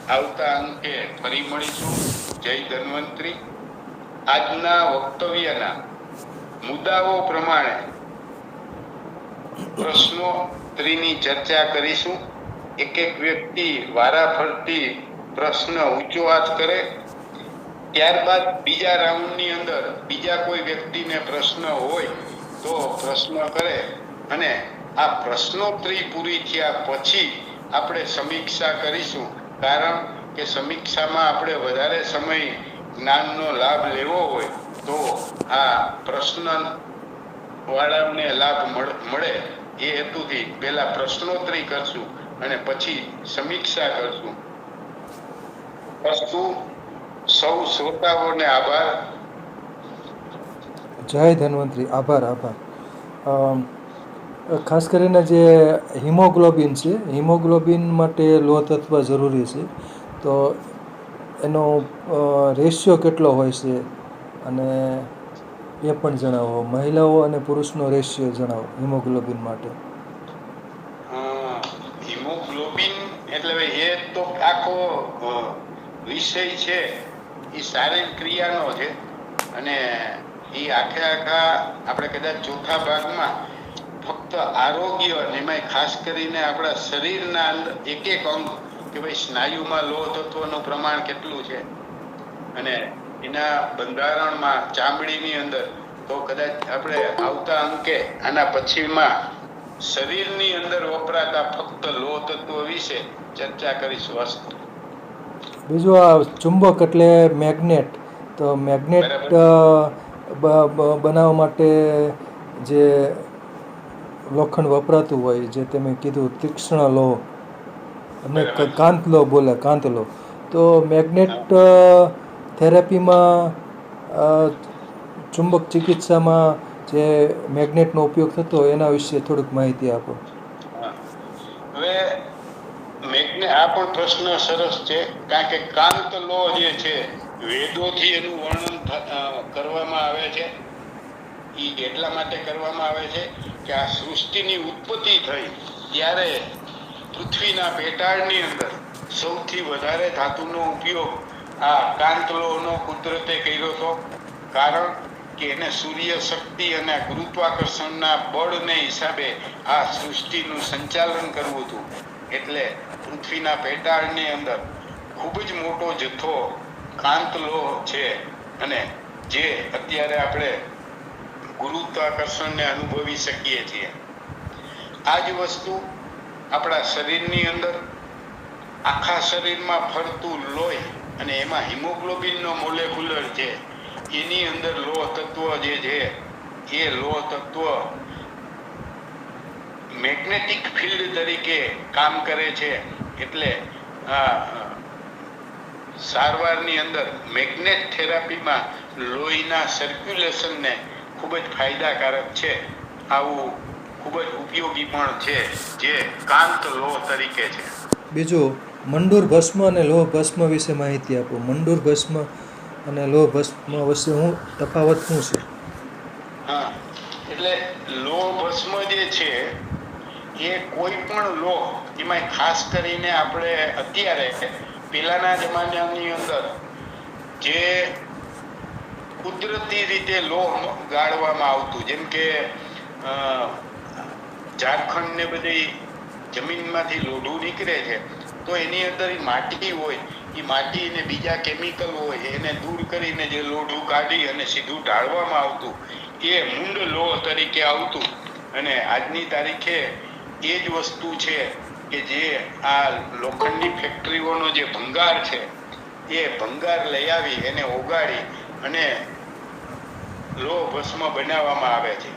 આવતા અંકે ફરી મળીશું. જય ધન્વંતરી. આજના વક્તવ્યના મુદ્દાઓ પ્રમાણે પ્રશ્નોત્તરીની ચર્ચા કરીશું. એક એક વ્યક્તિ વારાફરતી પ્રશ્ન ઊંચો હાથ કરે, ત્યારબાદ બીજા રાઉન્ડની અંદર બીજા કોઈ વ્યક્તિને પ્રશ્ન હોય તો પ્રશ્ન કરે, અને આ પ્રશ્નોત્તરી પૂરી થયા પછી આપણે સમીક્ષા કરીશું. કારણ કે સમીક્ષામાં આપણે વધારે સમય જ્ઞાનનો લાભ લેવો હોય તો આ પ્રશ્ન વાળાને લાભ મળે એ હેતુથી પહેલા પ્રશ્નોત્તરી કરશું અને પછી સમીક્ષા કરશું. અસ્તુ. સૌ શ્રોતાઓને આભાર. જય ધન્વંતરી. આભાર. ખાસ કરીને જે હિમોગ્લોબિન છે, હિમોગ્લોબિન માટે લોહ તત્વ જરૂરી છે, તો એનો રેશિયો કેટલો હોય છે અને એ પણ જણાવો. મહિલાઓ અને પુરુષનો રેશિયો જણાવો હિમોગ્લોબિન માટે. હિમોગ્લોબિન એટલે એ તો આખો વિષય છે, એ શારીરિક ક્રિયાનો છે, અને એ આખા આપણે કદાચ ચોથા ભાગમાં ફક્ત આરોગ્ય, એમાં ખાસ કરીને આપણા શરીરના અંદર એક એક અંગ કે ભાઈ સ્નાયુમાં લોહ તત્વનું પ્રમાણ કેટલું છે, અને એના બંધારણમાં ચામડીની અંદર તો કદાચ આપણે આવતા અંકે આના પછીમાં શરીરની અંદર વપરાતા ફક્ત લોહ તત્વ વિશે ચર્ચા કરીશું. અસ્તુ. બીજું આ ચુંબક એટલે મેગ્નેટ. તો મેગ્નેટ બનાવવા માટે જે લોખંડ વપરાતું હોય, જે તમે કીધું તીક્ષ્ણ લોહ અને કાંત લોહ બોલે, કાંત લોહ, તો મેગ્નેટ થેરાપીમાં, ચુંબક ચિકિત્સામાં જે મેગ્નેટનો ઉપયોગ થતો હોય એના વિશે થોડીક માહિતી આપો. હવે આ પણ પ્રશ્ન સરસ છે, કારણ કે કાંત લોહ જે છે વેદોથી એનું વર્ણન કરવામાં આવે છે. એ એટલા માટે કરવામાં આવે છે કે આ સૃષ્ટિની ઉત્પત્તિ થઈ ત્યારે પૃથ્વીના પેટાળની અંદર સૌથી વધારે ધાતુનો ઉપયોગ આ કાંત લોહનો કુદરતે કર્યો હતો. કારણ કે એને સૂર્ય શક્તિ અને ગુરુત્વાકર્ષણના બળને હિસાબે આ સૃષ્ટિનું સંચાલન કરવું હતું. એટલે પૃથ્વીના પેટાળની અંદર ખૂબ જ મોટો જથ્થો કાંત લોહ છે અને જે અત્યારે આપણે ગુરુત્વાકર્ષણને અનુભવી શકીએ છીએ. આ જ વસ્તુ આપણા શરીરની અંદર આખા શરીરમાં ફરતું લોહી અને એમાં હિમોગ્લોબિનનો મોલેક્યુલર છે એની અંદર લોહ તત્વ જે છે એ લોહ તત્વ મેગ્નેટિક ફિલ્ડ તરીકે કામ કરે છે. એટલે સારવારની અંદર મેગ્નેટ થેરાપીમાં લોહીના સર્ક્યુલેશનને ખૂબ જ ફાયદાકારક છે. આવું ખૂબ જ ઉપયોગી પણ છે જે કાંત લોહ તરીકે છે. બીજું મંડૂર ભસ્મ અને લોહ ભસ્મ વિશે માહિતી આપો. મંડૂર ભસ્મ અને લોહ ભસ્મ વચ્ચે તફાવત શું છે? હા, એટલે લોહ ભસ્મ જે છે એ કોઈ પણ લોહ, એમાં ખાસ કરીને આપણે અત્યારે પેલાના જમાનાની અંદર જે કુદરતી રીતે લોહ ગાળવામાં આવતું, જેમ કે ઝારખંડ ને બધી જમીનમાંથી લોઢું નીકળે છે તો એની અંદર માટી હોય, એ માટીને બીજા કેમિકલ હોય એને દૂર કરીને જે લોઢું કાઢી અને સીધું ઢાળવામાં આવતું એ મૂંડ લોહ તરીકે આવતું. અને આજની તારીખે એ જ વસ્તુ છે કે જે આ લોખંડની ફેક્ટરીઓનો જે ભંગાર છે એ ભંગાર લઈ આવી એને ઓગાળી અને લોહ ભસ્મ બનાવવામાં આવે છે.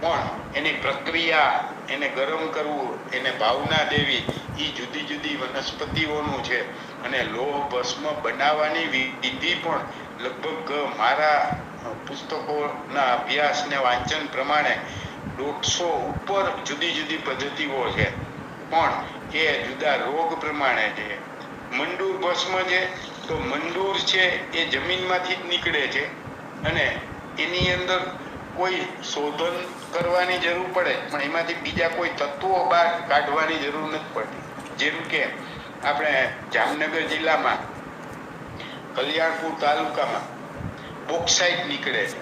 પણ એની પ્રક્રિયા, એને ગરમ કરવું, એને ભાવના દેવી, એ જુદી જુદી વનસ્પતિઓનું છે. અને લોહ ભસ્મ બનાવવાની વિધિ પણ લગભગ મારા પુસ્તકોના અભ્યાસ ને વાંચન પ્રમાણે 150 ઉપર જુદી જુદી પદ્ધતિઓ છે. પણ એ જુદા રોગ પ્રમાણે છે. મંડૂર ભસ્મ છે તો મંડૂર છે એ જમીનમાંથી જ નીકળે છે અને એની અંદર કોઈ શોધન કરવાની જરૂર પડે પણ એમાંથી બીજા કોઈ તત્વો બહાર કાઢવાની જરૂર નથી પડતી. જેમ કે આપણે જામનગર જિલ્લામાં કલ્યાણપુર તાલુકામાં બોક્સાઇટ નીકળે છે,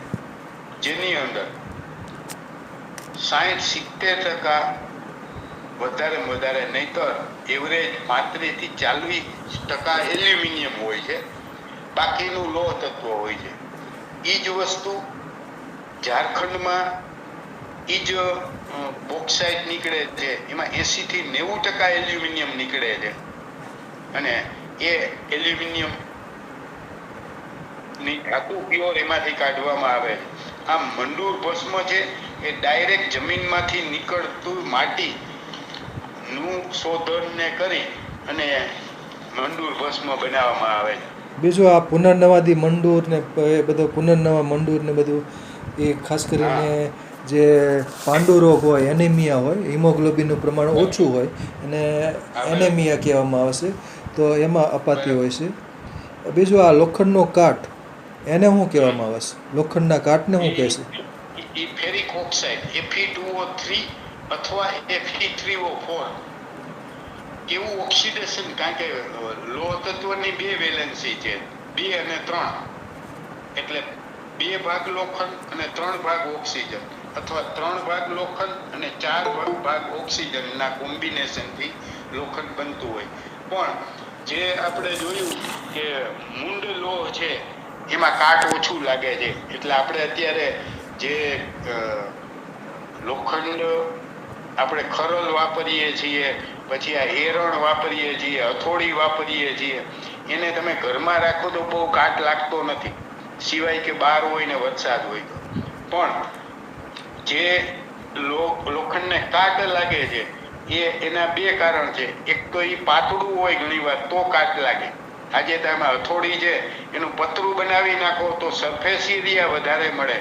જેની અંદર 60-70% વધારે નહીતર એવરેજ 35-40% એલ્યુમિનિયમ હોય છે. બાકીનું લોહ તત્વ હોય છે. એ જ વસ્તુ ઝારખંડમાં એ જ બોક્સાઇટ નીકળે છે, એમાં 80-90% એલ્યુમિનિયમ નીકળે છે. અને એ એલ્યુમિનિયમ ની ધાતુ પ્યોર એમાંથી કાઢવામાં આવે છે. આ મંડૂર ભસ્મ છે એ ડાયરેક્ટ જમીનમાંથી નીકળતું માટી નું શોધન ને કરી અને મંડૂર ભસ્મ બનાવવામાં આવે છે. બીજું આ પુનર્નવાદી મંડૂર ને એ બધું પુનર્નવા મંડૂર ને બધું એ ખાસ કરીને જે પાંડુ રોગ હોય, એનિમિયા હોય, હિમોગ્લોબિનનું પ્રમાણ ઓછું હોય અને એનેમિયા કહેવામાં આવે છે, તો એમાં અપાતી હોય છે. બીજું આ લોખંડનો કાટ, એને શું કહેવામાં આવે છે? લોખંડના કાટને શું કહેશે? એ ફેરિક ઓક્સાઇડ Fe2O3 અથવા Fe3O4 એવું ઓક્સિડેશન, કારણ કે લોહ તત્વની 2 વેલેન્સી છે, 2 અને 3. એટલે 2 ભાગ લોખંડ અને 3 ભાગ ઓક્સિજન, અથવા 3 ભાગ લોખંડ અને 4 ભાગ ઓક્સિજન ના કોમ્બિનેશન થી લોખંડ બનતું હોય. પણ જે આપણે જોયું કે મૂંડ લોહ છે એમાં કાટ ઓછું લાગે છે. એટલે આપણે અત્યારે જે લોખંડ આપણે ખરલ વાપરીએ છીએ, પછી આ એરણ વાપરીએ છીએ, હથોડી વાપરીએ છીએ, એને તમે ઘરમાં રાખો તો બહુ કાટ લાગતો નથી, સિવાય કે બહાર હોય ને વરસાદ હોય તો. પણ જે લોખંડને કાટ લાગે છે એના 2 કારણ છે. એક તો એ પાતળું હોય ઘણી વાર તો કાટ લાગે. આજે તમે હથોડી છે એનું પતરું બનાવી નાખો તો સરફેસ એરિયા વધારે મળે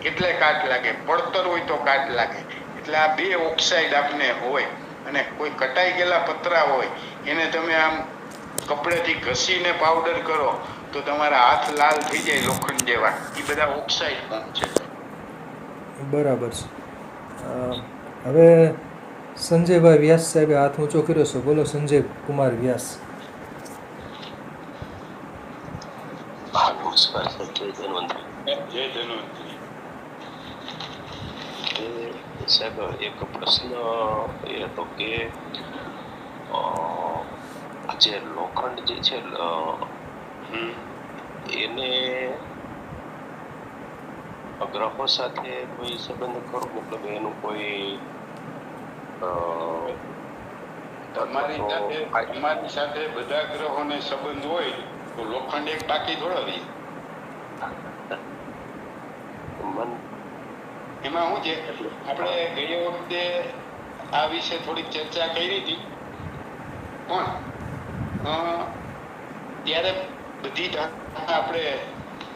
એટલે કાટ લાગે, પડતર હોય તો કાટ લાગે. એટલે આ 2 ઓક્સાઇડ આપને હોય. અને કોઈ કટાઈ ગયેલા પતરા હોય એને તમે આમ કપડેથી ઘસીને પાવડર કરો તો તમારા હાથ લાલ થઈ જાય લોખંડ જેવા. એ બધા ઓક્સાઇડ ફોર્મ છે. બરાબર છે. હવે સંજયભાઈ વ્યાસ સાહેબે હાથ ઊંચો કર્યો છે. બોલો સંજય કુમાર વ્યાસ. જય ધન્વંતરી. આજે સાહેબ એક પ્રશ્ન એ હતો કે આ જે લોખંડ જે છે એને ગ્રહો સાથે કોઈ સંબંધ ખરો, મતલબ એનું કોઈ તમારી સાથે બધા ગ્રહોને સંબંધ હોય તો લોખંડ એક બાકી થોડો રહી. એમાં શું છે, આપણે ગઈ વખતે આ વિશે થોડીક ચર્ચા કરી હતી, પણ ત્યારે બધી આપણે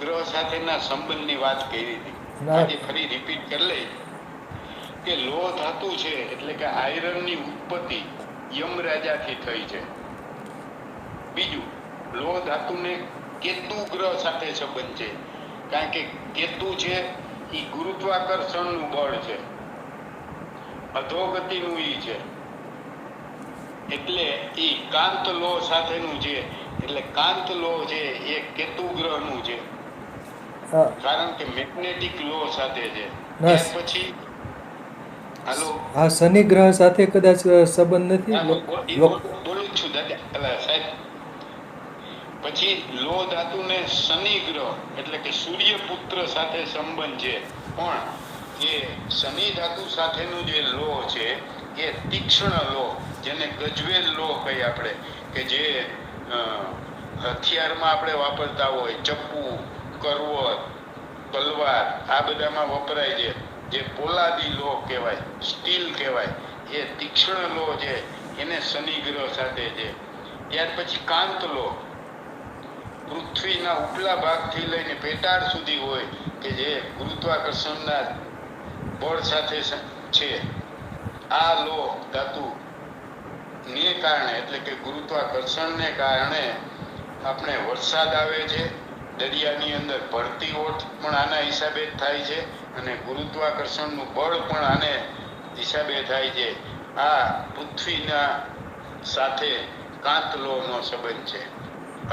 ગ્રહ સાથેના સંબંધની વાત કરી હતી. આજે ફરી રિપીટ કરી લઈ કે લોહ ધાતુ છે એટલે કે આયરનની ઉત્પત્તિ યમરાજાથી થઈ છે. બીજું, લોહ ધાતુને કેતુ ગ્રહ સાથે સંબંધ છે, કારણ કે કેતુ છે એ ગુરુત્વાકર્ષણનું બળ છે, અધોગતિનું ઈ છે, એટલે એ કાંત લોહ સાથેનું છે. એટલે કાંત લોહ છે એ કેતુ ગ્રહનું છે, કારણ કે મેગ્નેટિક લોહ સાથે છે. ત્યાર પછી હા, શનિ ગ્રહ સાથે કદાચ સંબંધ નથી. બોલું છું દાદા સાહેબ. પછી લોહ ધાતુને શનિ ગ્રહ એટલે કે સૂર્યપુત્ર સાથે સંબંધ છે, પણ એ શનિ ધાતુ સાથેનું જે લોહ છે એ તીક્ષ્ણ લોહ, જેને ગજવેલ લોહ કહીએ આપણે, કે જે હથિયારમાં આપણે વાપરતા હોય, ચપ્પુ, કરવત, તલવાર, આ બધામાં વપરાય છે. જે પોલાદી લોહ કહેવાય, સ્ટીલ કહેવાય, એ તીક્ષ્ણ લોહ છે, એને શનિ ગ્રહ સાથે છે. ત્યાર પછી કાંત લોહ પૃથ્વીના ઉપલા ભાગથી લઈને પેટાળ સુધી હોય, કે જે ગુરુત્વાકર્ષણના બળ સાથે છે. આ લોહ ધાતુ ને કારણે એટલે કે ગુરુત્વાકર્ષણને કારણે આપણે વરસાદ આવે છે, દરિયાની અંદર ભરતી ઓઠ પણ આના હિસાબે જ થાય છે, અને ગુરુત્વાકર્ષણનું બળ પણ આને હિસાબે થાય છે. આ પૃથ્વીના સાથે કાંત લોહનો સંબંધ છે.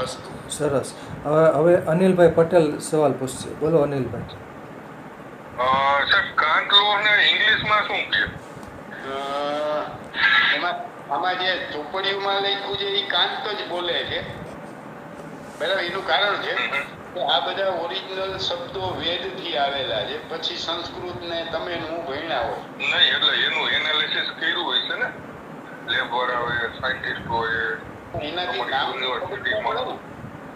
અસ્તુ. સરસ. હવે અનિલભાઈ પટેલ સવાલ પૂછશે. બોલો અનિલભાઈ. સર, કાંત લોહને ઇંગ્લિશમાં શું કહે? એમાં આમાં જે ચોપડીઓમાં લખ્યું છે એ કાંત જ બોલે છે, બરાબર. એનું કારણ છે કે આ બધા ઓરિજિનલ શબ્દો વેદથી આવેલા છે, પછી સંસ્કૃત ને તમે હું ભણ્યા હોય નહીં, એટલે એનું એનાલિસિસ કર્યું હોય છે ને, લેબર આવે, સાયન્ટિસ્ટ હોય, એનાથી નામ યુનિવર્સિટીમાં.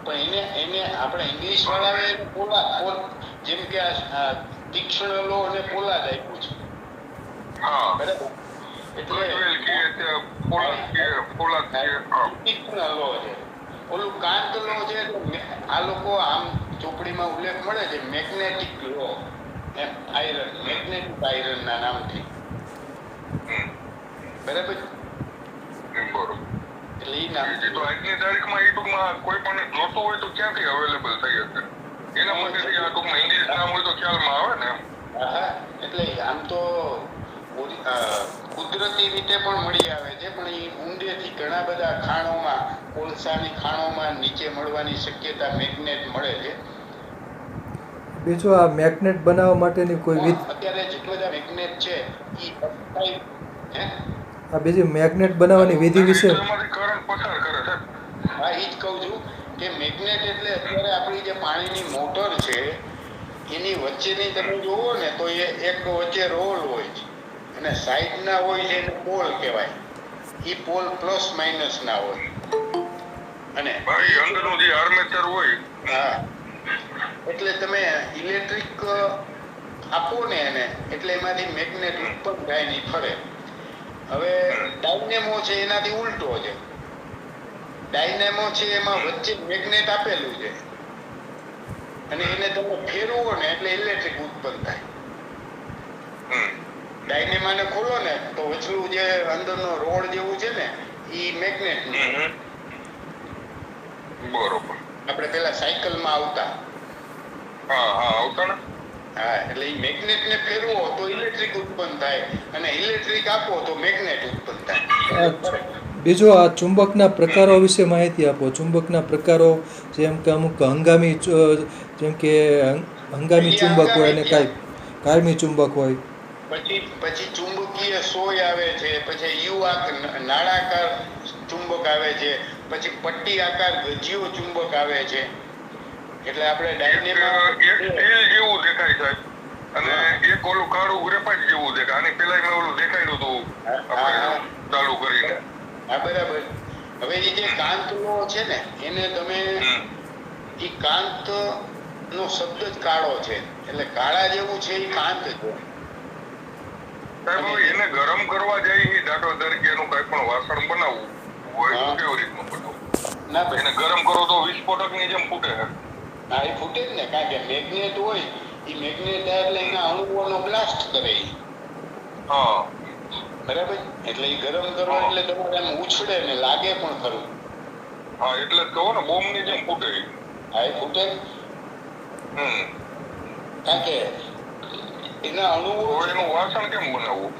પણ એને આપણે ઇંગ્લિશ વાળાએ પોલા જેમ કે આ તીક્ષ્ણ લોહ અને પોલાદ આપ્યું છે, હા, બરાબર. એટલે તીક્ષ્ણ લોહ છે. ઓલું કાંત લોહ છે, આ લોકો આમ ચોપડીમાં ઉલ્લેખ મળે છે મેગ્નેટિક લોહ, એમ આયરન, મેગ્નેટિક આયરન ના નામથી, બરાબર. બરોબર. એટલે એ નામ તો આજની તારીખમાં એ ટૂંકમાં કોઈ પણ જોતું હોય તો ક્યાંથી અવેલેબલ થઈ શકે? એના માટેથી આ ટૂંકમાં ઇંગ્લિશ નામ હોય તો ખ્યાલમાં આવે ને. હા, એટલે આમ તો કુદરતી રીતે પણ મળી આવે છે, પણ એ ઊંડેથી ઘણા બધા ખાણોમાં, કોલસાની ખાણોમાં નીચે મળવાની શક્યતા મેગ્નેટ મળે છે. બીજું, આ મેગ્નેટ બનાવવા માટેની કોઈ વિધિ, અત્યારે જેટલા બધા મેગ્નેટ છે આ બીજી મેગ્નેટ બનાવવાની વિધિ વિશે કરંટ પસાર કરે છે. હા, એ જ કહું છું કે મેગ્નેટ એટલે અત્યારે આપણી જે પાણીની મોટર છે એની વચ્ચેની તમે જોવો ને તો એ એક વચ્ચે રોલ હોય છે, અને સાઈડના હોય છે એને પોલ કહેવાય. એ પોલ પ્લસ માઇનસ ના હોય, અને અંદરનું જે આર્મેચર હોય, હા, એટલે તમે ઇલેક્ટ્રિક આપો ને એને, એટલે એમાંથી મેગ્નેટ ઉત્પન્ન થાય ને ફરે. હવે ડાયનેમો છે એનાથી ઉલટો છે. ડાયનેમો છે એમાં વચ્ચે મેગ્નેટ આપેલું છે, અને એને તમે ફેરવો ને એટલે ઇલેક્ટ્રિક ઉત્પન્ન થાય. ડાયનેમાને ખોલો ને તો વચલું જે અંદરનો રોડ જેવું છે ને એ મેગ્નેટ નું. બરોબર. આપણે પેલા સાયકલમાં આવતા, હા હા, આવતા ને. હા, એટલે એ મેગ્નેટ ને ફેરવો તો ઇલેક્ટ્રિક ઉત્પન્ન થાય, અને ઇલેક્ટ્રિક આપો તો મેગ્નેટ ઉત્પન્ન થાય. બીજું, આ ચુંબકના પ્રકારો વિશે માહિતી આપો. ચુંબકના પ્રકારો, જેમ કે અમુક હંગામી, જેમ કે હંગામી ચુંબક હોય અને કાયમી ચુંબક હોય. પછી ચુંબકીય સોય આવે છે, પછી નાળાકાર ચુંબક આવે છે, પછી પટ્ટી આકાર ગજીયો ચુંબક આવે છે. એટલે આપણે ડાયનેમાં એક સ્ટીલ જેવું દેખાય સાહેબ, અને એક ઓલું કાળું ગ્રેફાઇટ જેવું દેખાય. આની પેલા મેં ઓલું દેખાડ્યું હતું આપણે ચાલુ કરીને. હા બરાબર. હવે એ જે કાંતલો છે ને એને તમે એ કાંત નો શબ્દ જ કાળો છે, એટલે કાળા જેવું છે એ કાંત છે. સાહેબ હવે એને ગરમ કરવા જાય, દાખલા તરીકે એનું કઈ પણ વાસણ બનાવવું હોય તો કેવી રીતનું બનાવવું? ના ભાઈ, એને ગરમ કરો તો વિસ્ફોટક ની જેમ ફૂટે. હા એ ફૂટે જ ને, કારણ કે મેગ્નેટ હોય એ મેગ્નેટ એટલે એના અણુઓનો બ્લાસ્ટ કરે ઈ. હા બરાબર. એટલે એ ગરમ કરો એટલે તમારે આમ ઉછળે ને લાગે પણ ખરું. હા એટલે જ કહો ને, બોમ્બ ની જેમ ફૂટે. હા એ ફૂટે જ. કારણ કે એના અણુઓ તો એનું વાસણ કેમ બનાવવું?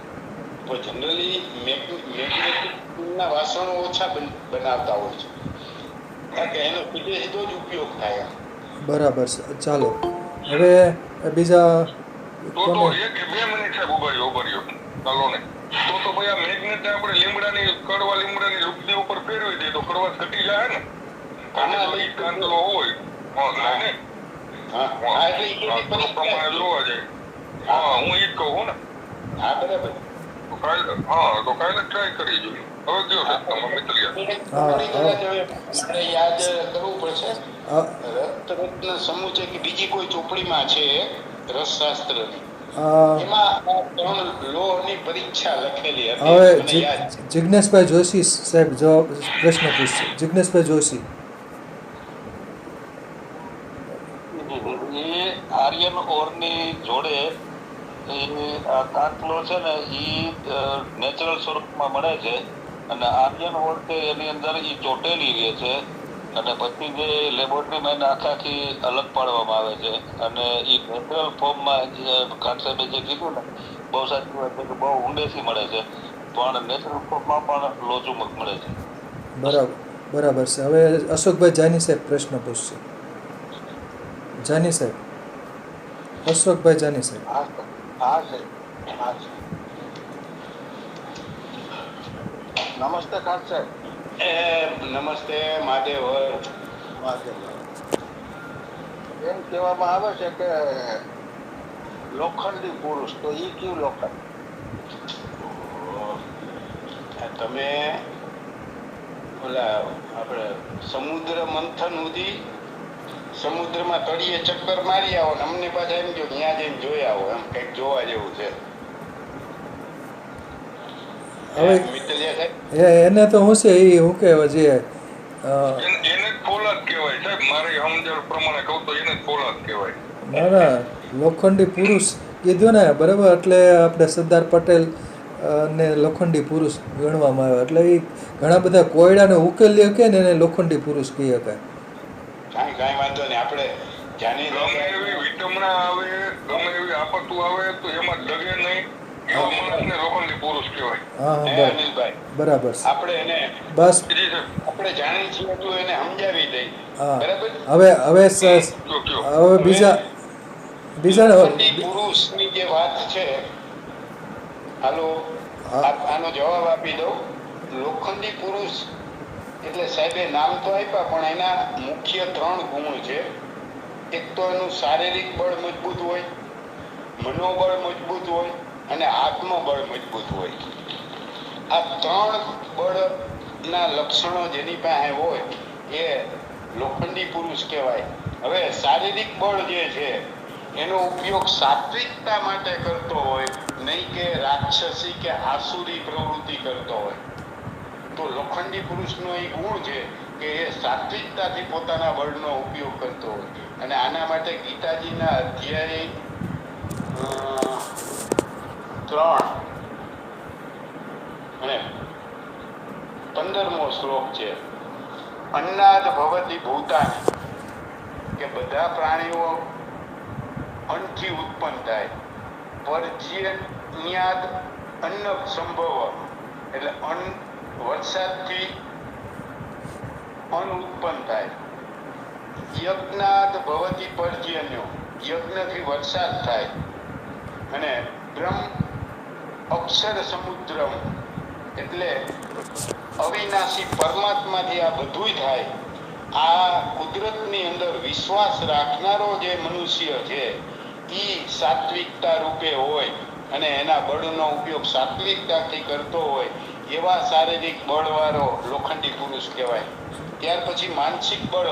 તો જનરલી મેગ્નેટિક ના વાસણો ઓછા બનાવતા હોય છે, કારણ કે એનો સીધો જ ઉપયોગ થાય. બરાબર છે. ચાલો હવે બીજા તો કોને? એક 2 મિનિટ સાહેબ ઉભર્યો ચાલો ને. તો ભાઈ આ મેગ્નેટ ને આપણે કડવા લીમડાની લુગડી ઉપર ફેરવી દઈએ તો કડવાશ ઘટી જાય ને? કારણ કે જો ઈ કાંતલો હોય એટલે પ્રમાણે જોવા જાય. હા હું ઈ જ કહું ને. હા બરાબર. તો કાલે ટ્રાય કરી જોઈએ. હવે કયો સાહેબ તમે નીકળી આપણે યાદ કરવું પડશે. આ રક્તરત્ન સમુચય કે બીજી કોઈ ચોપડીમાં છે રસશાસ્ત્રની, આ એમાં આ 3 લોહની પરીક્ષા લખેલી હતી. હવે મને યાદ જિજ્ઞેશભાઈ જોશી સાહેબ જવાબ પ્રશ્ન પૂછશે. જિજ્ઞેશભાઈ જોશી. એ આર્યન ઓરની જોડે કાંતલો છે ને એ નેચરલ સ્વરૂપમાં મળે છે, અને આર્યન ઓર છે એની અંદર એ ચોટેલી રહે છે, અને પછી જે લેબોરેટરીમાં આખી અલગ પાડવામાં આવે છે, અને એ નેચરલ ફોર્મમાં ખાન સાહેબે જે કીધું ને બહુ સાચી વાત છે કે બહુ ઊંડેથી મળે છે, પણ નેચરલ ફોર્મમાં પણ લોચુમક મળે છે. બરાબર છે. હવે અશોકભાઈ જાની સાહેબ પ્રશ્ન પૂછશે. જાની સાહેબ, અશોકભાઈ જાની સાહેબ. હા સર. નમસ્તે ખાન સાહેબ. નમસ્તે મહાદેવ. એમ કહેવામાં આવે છે કે લોખંડી પુરુષ, તો એ કયું લોખંડ? તમે ઓલા આપણે સમુદ્ર મંથન સુધી સમુદ્રમાં તળિયે ચક્કર મારી આવો ને અમને પાછા એમ કહો ત્યાં જઈને જોઈ આવો, એમ કઈક જોવા જેવું છે. હવે એને તો હું છે એ હું કહેવાય જે એને જ ફોલાદ કહેવાય સાહેબ. મારી સમજણ પ્રમાણે કહું તો એને જ ફોલાદ કહેવાય. ના લોખંડી પુરુષ કીધું ને બરાબર, એટલે આપણે સરદાર પટેલ ને લોખંડી પુરુષ ગણવામાં આવે, એટલે એ ઘણા બધા કોયડાને ઉકેલી કે ને એને લોખંડી પુરુષ કહી શકાય. કાંઈ વાંધો નહીં. આપણે ગમે એવી વિટમણા આવે, ગમે એવી આપતું આવે તો એમાં ડગે નહીં, એવા માણસને લોખંડી પુરુષ કહેવાય. અનિલભાઈ બરાબર છે. આપણે એને બસ આપણે જાણીએ છીએ એટલું એને સમજાવી દઈ. બરાબર. હવે બીજા પુરુષની જે વાત છે, હાલો આનો જવાબ આપી દઉં. લોખંડી પુરુષ એટલે સાહેબે નામ તો આપ્યા, પણ એના મુખ્ય 3 ગુણ છે. એક તો એનું શારીરિક બળ મજબૂત હોય, મનોબળ મજબૂત હોય, અને આત્મબળ મજબૂત હોય. આ 3 બળના લક્ષણો જેની પાસે હોય એ લોખંડી પુરુષ કહેવાય. હવે શારીરિક બળ જે છે એનો ઉપયોગ સાત્વિકતા માટે કરતો હોય, નહીં કે રાક્ષસી કે આસુરી પ્રવૃત્તિ કરતો હોય. તો લોખંડી પુરુષનો એ ગુણ છે કે એ સાત્વિકતાથી પોતાના બળનો ઉપયોગ કરતો હોય. અને આના માટે ગીતાજીના અધ્યાય 3 અને 15મો શ્લોક છે. અન્નાદ ભવતી ભૂતાની, કે બધા પ્રાણીઓ અન્નથી ઉત્પન્ન થાય. પર્જન્યાદ અન્ન સંભવ, એટલે વરસાદથી અન્ન ઉત્પન્ન થાય. યજ્ઞાદ ભવતી પર્જન્યો, યજ્ઞથી વરસાદ થાય. અને બ્રહ્મ અક્ષર સમુદ્રમ એટલે અવિનાશી પરમાત્માથી આ બધુંય થાય. આ કુદરતની અંદર વિશ્વાસ રાખનારો જે મનુષ્ય છે ઈ સાત્વિકતા રૂપે હોય અને એના બળનો ઉપયોગ સાત્વિકતાથી કરતો હોય એવા શારીરિક બળવાળો લોખંડી પુરુષ કહેવાય. ત્યાર પછી માનસિક બળ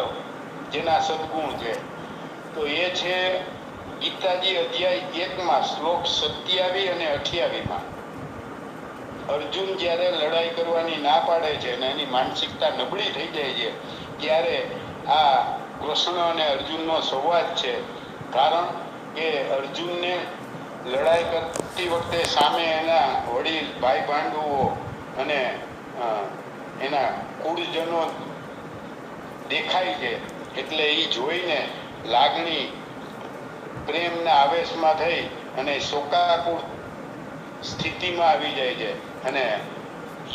જેના સદગુણ છે તો એ છે ગીતાજી અધ્યાય 1 શ્લોક 27 અને 28. અર્જુન જ્યારે લડાઈ કરવાની ના પાડે છે અને એની માનસિકતા નબળી થઈ જાય છે ત્યારે આ કૃષ્ણ અને અર્જુનનો સંવાદ છે. કારણ કે અર્જુનને લડાઈ કરતી વખતે સામે એના વડીલ ભાઈ પાંડવો અને એના કુળજનો દેખાય છે એટલે એ જોઈને લાગણી પ્રેમના આવેશમાં થઈ અને શોકાકુળ સ્થિતિમાં આવી જાય છે અને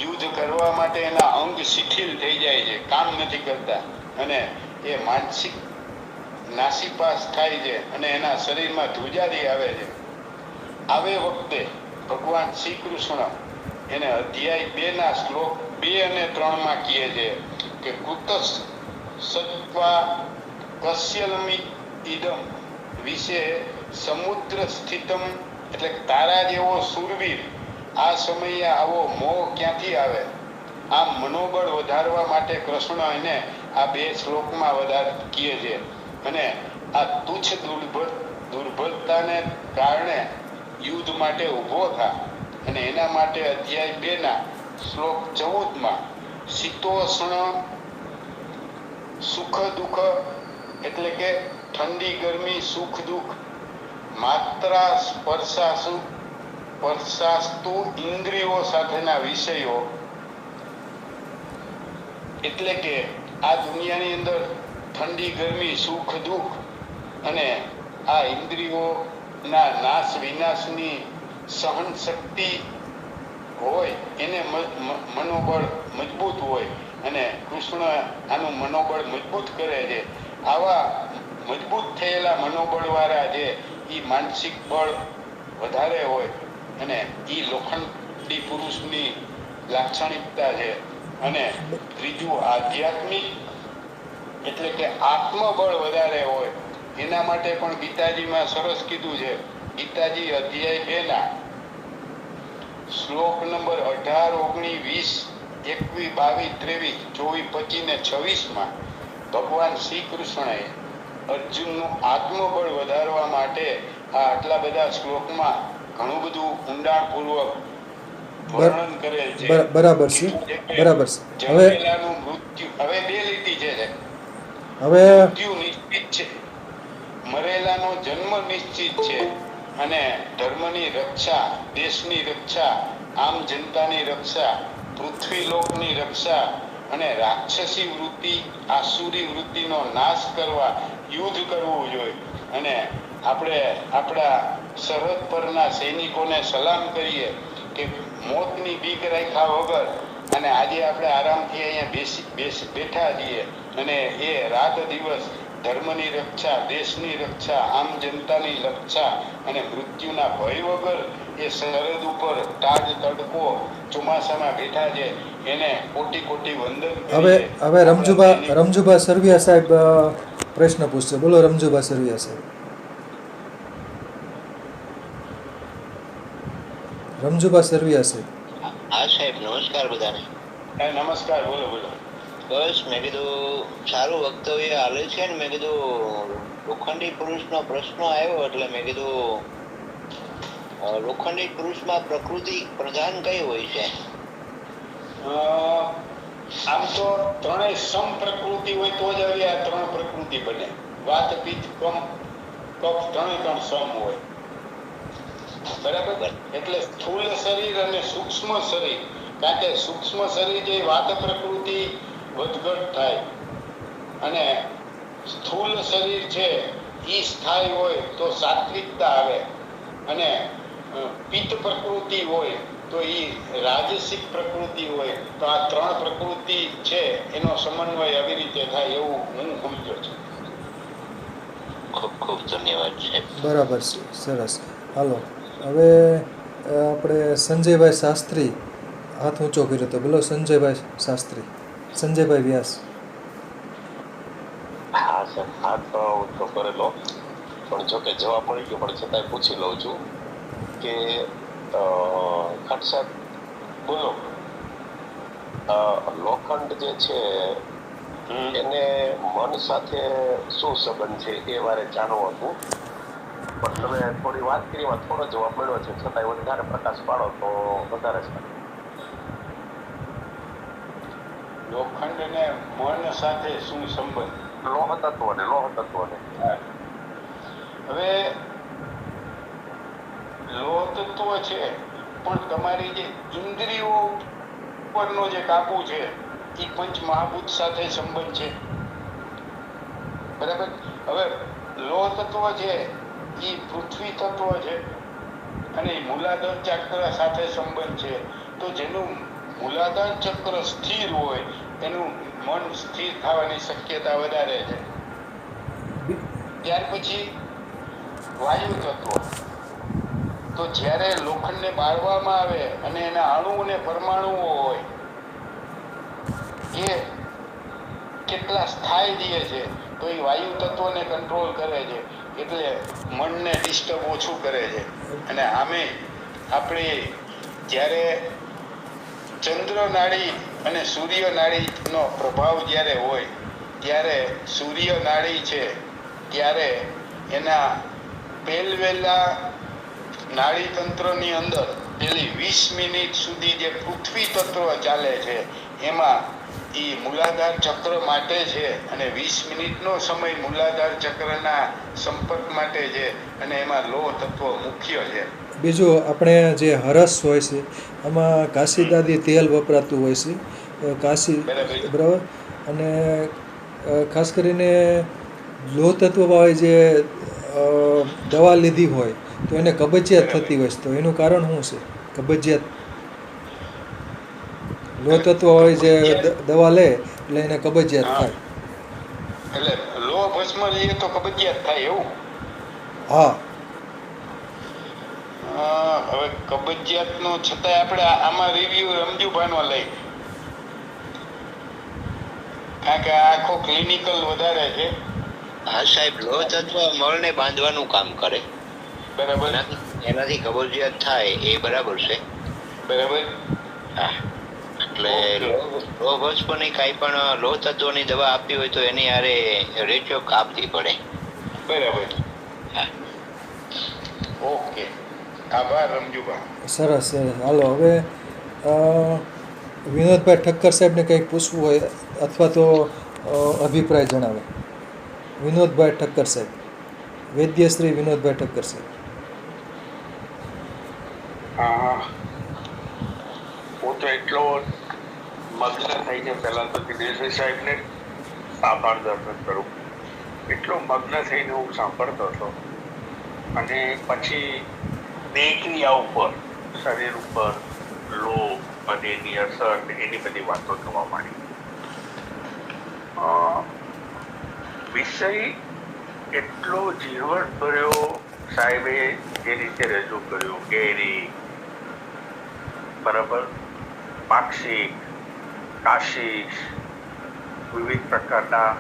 યુદ્ધ કરવા માટે એના અંગ શિથિલ થઈ જાય છે, કામ નથી કરતા અને એ માનસિક નાસીપાસ થાય છે અને એના શરીરમાં ધ્રુજારી આવે છે. આવે વખતે ભગવાન શ્રી કૃષ્ણ એને અધ્યાય 2 શ્લોક 2 અને 3 કહે છે કે કૃતસ સત્વા કસ્યલમિ ઇદમ વિશે સમુદ્ર સ્થિતમ એટલે તારા જેવો સુરવીર આ સમયે આવો મોહ ક્યાંથી આવે. આ મનોબળ વધારવા માટે કૃષ્ણ એને આ 2 શ્લોકમાં વધારે કહે છે અને આ તુચ્છ દુર્બળતાને કારણે યુદ્ધ માટે ઊભો થા અને એના માટે અધ્યાય 2 શ્લોક 14 શીતોષ્ણ સુખ દુઃખ એટલે કે ઠંડી ગરમી સુખ દુઃખ માત્રા સ્પર્શાસ્તુ ઇન્દ્રિયો સાથેના વિષયો એટલે કે આ દુનિયાની અંદર ઠંડી ગરમી સુખ દુઃખ અને આ ઇન્દ્રિયોના નાશ વિનાશની સહન શક્તિ હોય એને મનોબળ મજબૂત હોય અને કૃષ્ણ આનું મનોબળ મજબૂત કરે છે. આવા મજબૂત થયેલા મનોબળ વાળા જે ઈ માનસિક બળ વધારે હોય અને ઈ લોખંડી પુરુષની લાક્ષણિકતા છે. અને ત્રીજું આધ્યાત્મિક એટલે કે આત્મબળ વધારે હોય એના માટે પણ ગીતાજીમાં સરસ કીધું છે. ગીતાજી અધ્યાય 2 શ્લોક નંબર 18, 19, 20, 21, 22, 23, 24, 25 ને 26 ભગવાન શ્રી કૃષ્ણએ અર્જુનનું આત્મબળ વધારવા માટે આ આટલા બધા શ્લોકમાં ઘણું બધું ઊંડાણપૂર્વક વર્ણન કરેલ છે. બરાબર છે. હવે જન્મેલાનું મૃત્યુ હવે 2 લીટી છે. હવે મૃત્યુ નિશ્ચિત છે, મરેલાનો જન્મ નિશ્ચિત છે અને ધર્મની રક્ષા, દેશની રક્ષા, આમ જનતાની રક્ષા, પૃથ્વી લોકની રક્ષા અને રાક્ષસી વૃત્તિ આસુરી વૃત્તિનો નાશ કરવા યુદ્ધ કરવું જોઈએ. અને આપણે આપણા સરહદ પરના સૈનિકોને સલામ કરીએ કે મોતની બીક રાખ્યા વગર અને આજે આપણે આરામથી અહીંયા બેઠા છીએ અને એ રાત દિવસ ધર્મની રક્ષા, દેશની રક્ષા, આમ જનતાની રક્ષા અને મૃત્યુના ભય વગર એ સરહદ ઉપર તાજ તડકો ચોમાસામાં બેઠા છે એને કોટી કોટી વંદન. હવે રમજુભા સરવિયા સાહેબ પ્રશ્ન પૂછશે. બોલો રમજુભા સરવિયા સાહેબ. રમજુભા સરવિયા સાહેબ. હા સાહેબ, નમસ્કાર બધાને. નમસ્કાર. બોલો બોલો. બસ મેં કીધું સારું વક્તવ્ય હાલે છે ને મેં કીધું લોખંડી પુરુષનો પ્રશ્ન આવ્યો એટલે મેં કીધું લોખંડી પુરુષમાં પ્રકૃતિ પ્રધાન કઈ હોય છે? આમ તો ત્રણેય સમ પ્રકૃતિ હોય તો જ હવે આ 3 પ્રકૃતિ બને. વાત પિત્ત કફ ત્રણે સમ હોય. બરાબર. એટલે સ્થૂળ શરીર અને સૂક્ષ્મ શરીર, કારણ કે સૂક્ષ્મ શરીર જે વાત પ્રકૃતિ વધઘટ થાય અને સ્થૂળ શરીર છે ઈ સ્થાયી હોય તો સાત્વિકતા આવે અને પિત્ત પ્રકૃતિ હોય તો ઈ રાજસિક પ્રકૃતિ હોય. તો આ 3 પ્રકૃતિ છે એનો સમન્વય આવી રીતે થાય એવું હું સમજો છું. ખૂબ ખૂબ ધન્યવાદ સાહેબ. બરાબર છે. સરસ. હાલો હવે આપણે સંજયભાઈ શાસ્ત્રી હાથ ઊંચો કર્યો હતો. બોલો સંજયભાઈ શાસ્ત્રી, સંજયભાઈ વ્યાસ. હા સર, હાથ ઊંચો કરેલો, પણ જો કે જવાબ મળી ગયો, પણ છતાંય પૂછી લઉં છું કે ખાટ સાહેબ બોલો, લોખંડ જે છે એને મન સાથે શું સંબંધ છે એ મારે જાણવું હતું, પણ તમે થોડી વાત કરી, થોડો જવાબ મળ્યો છે, છતાંય વધારે પ્રકાશ પાડો તો વધારે સારું. લોખંડ ને મન સાથે શું સંબંધ? લોહ તત્વને હવે લોહ તત્વ છે, પણ તમારી જે ઇન્દ્રિયો ઉપરનો જે કાબુ છે એ પંચ મહાભૂત સાથે સંબંધ છે. બરાબર. હવે લોહ તત્વ છે એ પૃથ્વી તત્વ છે અને મૂલાધાર ચક્ર સાથે સંબંધ છે. તો જેનું મૂલાધાર ચક્ર સ્થિર હોય એનું મન સ્થિર થવાની શક્યતા વધારે છે. ત્યાર પછી વાયુ તત્વ. તો જ્યારે લોખંડને બાળવામાં આવે અને એના અણુ અને પરમાણુઓ હોય એ કેટલા સ્થાયી રહે છે, તો એ વાયુ તત્વને કંટ્રોલ કરે છે, એટલે મનને ડિસ્ટર્બ ઓછું કરે છે. અને આમે આપણે જ્યારે ચંદ્ર નાડી અને સૂર્ય નાડીનો પ્રભાવ જ્યારે હોય ત્યારે સૂર્ય નાડી છે ત્યારે એના પહેલવેલા નાડી તંત્રની અંદર પેલી 20 મિનિટ સુધી જે પૃથ્વી તત્વ ચાલે છે એમાં એ મૂલાધાર ચક્ર માટે છે, અને 20 મિનિટનો સમય મૂલાધાર ચક્રના સંપર્ક માટે છે, અને એમાં લોહ તત્વ મુખ્ય છે. બીજું આપણે જે હરસ હોય છે એમાં કાશીદાદી તેલ વપરાતું હોય છે, કાશી, બરાબર. અને ખાસ કરીને લોહ તત્વવાળી જે દવા લીધી હોય તો એને કબજિયાત થતી હોય છે, તો એનું કારણ શું છે? કબજિયાત, લોહ તત્વવાળી જે દવા લે એટલે એને કબજિયાત થાય. એટલે લોહ ભસ્મ લઈએ તો કબજિયાત થાય એવું? હા. હવે કબજિયાત નો છતાંય આપણે આમાં રિવ્યુ રમજુભાઈનો લઈ, કારણ કે આખો ક્લિનિકલ વધારે છે. હા સાહેબ, લોહ તત્વ મળને બાંધવાનું કામ કરે. બરાબર. એનાથી કબજિયાત થાય એ બરાબર છે. બરાબર. હા, એટલે લોહ ભસ્મની કાંઈ પણ લોહ તત્વની દવા આપવી હોય તો એની હારે રેશિયો આપવી પડે. બરાબર. હા. ઓકે, આભાર રમજુભાઈ. સરસ સરસ. હાલો હવે વિનોદભાઈ ઠક્કર સાહેબને કંઈક પૂછવું હોય અથવા તો અભિપ્રાય જણાવે. વિનોદભાઈ ઠક્કર સાહેબ, વૈદ્યશ્રી વિનોદભાઈ ઠક્કર સાહેબ. હું તો એટલો મગ્ન થઈ ગયો, પહેલા તો દિનેશભાઈ સાહેબને આભાર દર્શન કરું. એટલો મગ્ન થઈને હું સાંભળતો હતો, અને પછી બે ક્રિયા ઉપર, શરીર ઉપર લોહ અને એની અસર, એની બધી વાતો થવા માંડી. વિષય એટલો ઝીણવટ ભર્યો સાહેબે જે રીતે રજૂ કર્યો, ગેરી, બરાબર, પાક્ષિક, કાશિશ, વિવિધ પ્રકારના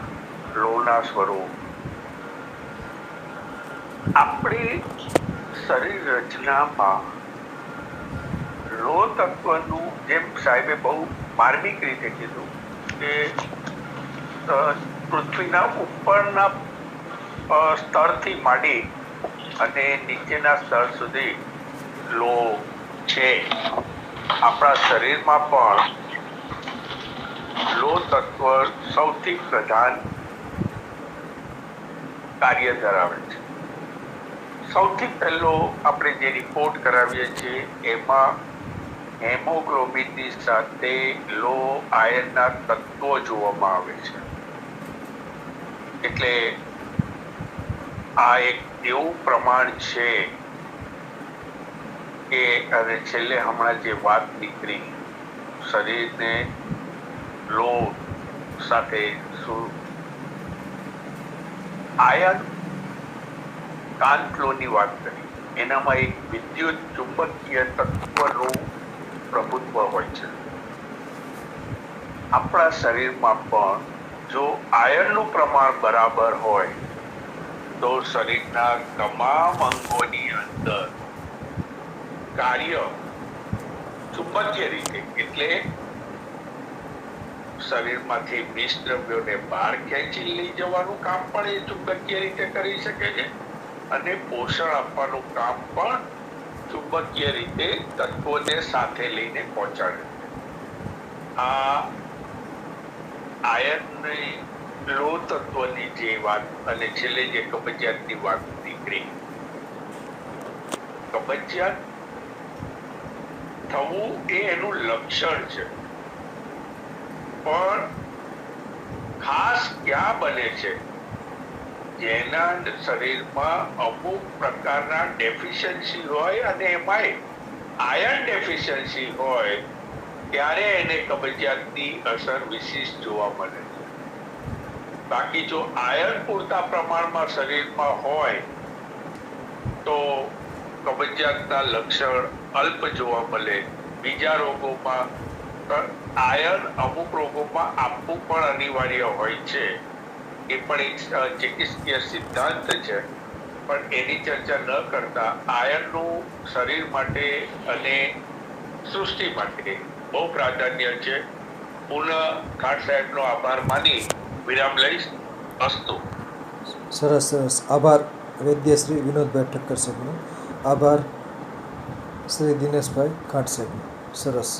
લોહના સ્વરૂપ, આપણી શરીર રચનામાં લોહ તત્વનું, જેમ સાહેબે બહુ માર્મિક રીતે કીધું કે પૃથ્વીના ઉપરના સ્તરથી માંડી અને નીચેના સ્તર સુધી લોહ છે. આપણા શરીરમાં પણ લોહ તત્વ સૌથી પ્રધાન કાર્ય ધરાવે છે. સૌથી પહેલો આપણે જે રિપોર્ટ કરાવીએ છીએ એમાં હેમોગ્લોબિનની સાથે લોહ આયર્નના તત્વો જોવામાં આવે છે. એટલે આ એક એવું પ્રમાણ છે કે, અને છેલ્લે હમણાં જે વાત નીકળી, શરીરને લોહ સાથે આયર્ન કાન ફ્લોની વાત કરી, એનામાં એક વિદ્યુત ચુંબકીય તત્વનું પ્રભુત્વ હોય છે. આપણા શરીરમાં પણ જો આયર્નનું પ્રમાણ બરાબર હોય તો શરીરના તમામ અંગોની અંદર કાર્ય ચુંબકીય રીતે એટલે શરીરમાંથી વિષ દ્રવ્યોને બહાર ખેંચી લઈ જવાનું કામ પણ એ ચુંબકીય રીતે કરી શકે છે અને પોષણ આપવાનું કામ પણ ચુંબકીય રીતે તત્વોને સાથે લઈને પહોંચાડે છે. આ આયર્નની લોહ તત્વની જે વાત અને છેલ્લે જે કબજિયાતની વાત નીકળી, કબજિયાત થવું એ એનું લક્ષણ છે, પણ ખાસ ક્યાં બને છે? જેના શરીરમાં અમુક પ્રકારના ડેફિશિયન્સી હોય અને એમાંય આયર્ન ડેફિશિયન્સી હોય ત્યારે એને કબજિયાતની અસર વિશિષ્ટ જોવા મળે છે. બાકી જો આયર્ન પૂરતા પ્રમાણમાં શરીરમાં હોય તો કબજિયાતના લક્ષણ અલ્પ જોવા મળે. બીજા રોગોમાં આયર્ન અમુક રોગોમાં આપવું પણ અનિવાર્ય હોય છે, એ પણ એક ચિકિત્સકીય સિદ્ધાંત છે, પણ એની ચર્ચા ન કરતા આયર્નનું શરીર માટે અને સૃષ્ટિ માટે બહુ પ્રાધાન્ય છે. પુનઃ ખાટ સાહેબનો આભાર માની વિરામ લઈશ. અસ્તુ. સરસ સરસ. આભાર વૈદ્ય શ્રી વિનોદભાઈ ઠક્કર સાહેબનો. આભાર શ્રી દિનેશભાઈ ખાટ સાહેબનો. સરસ.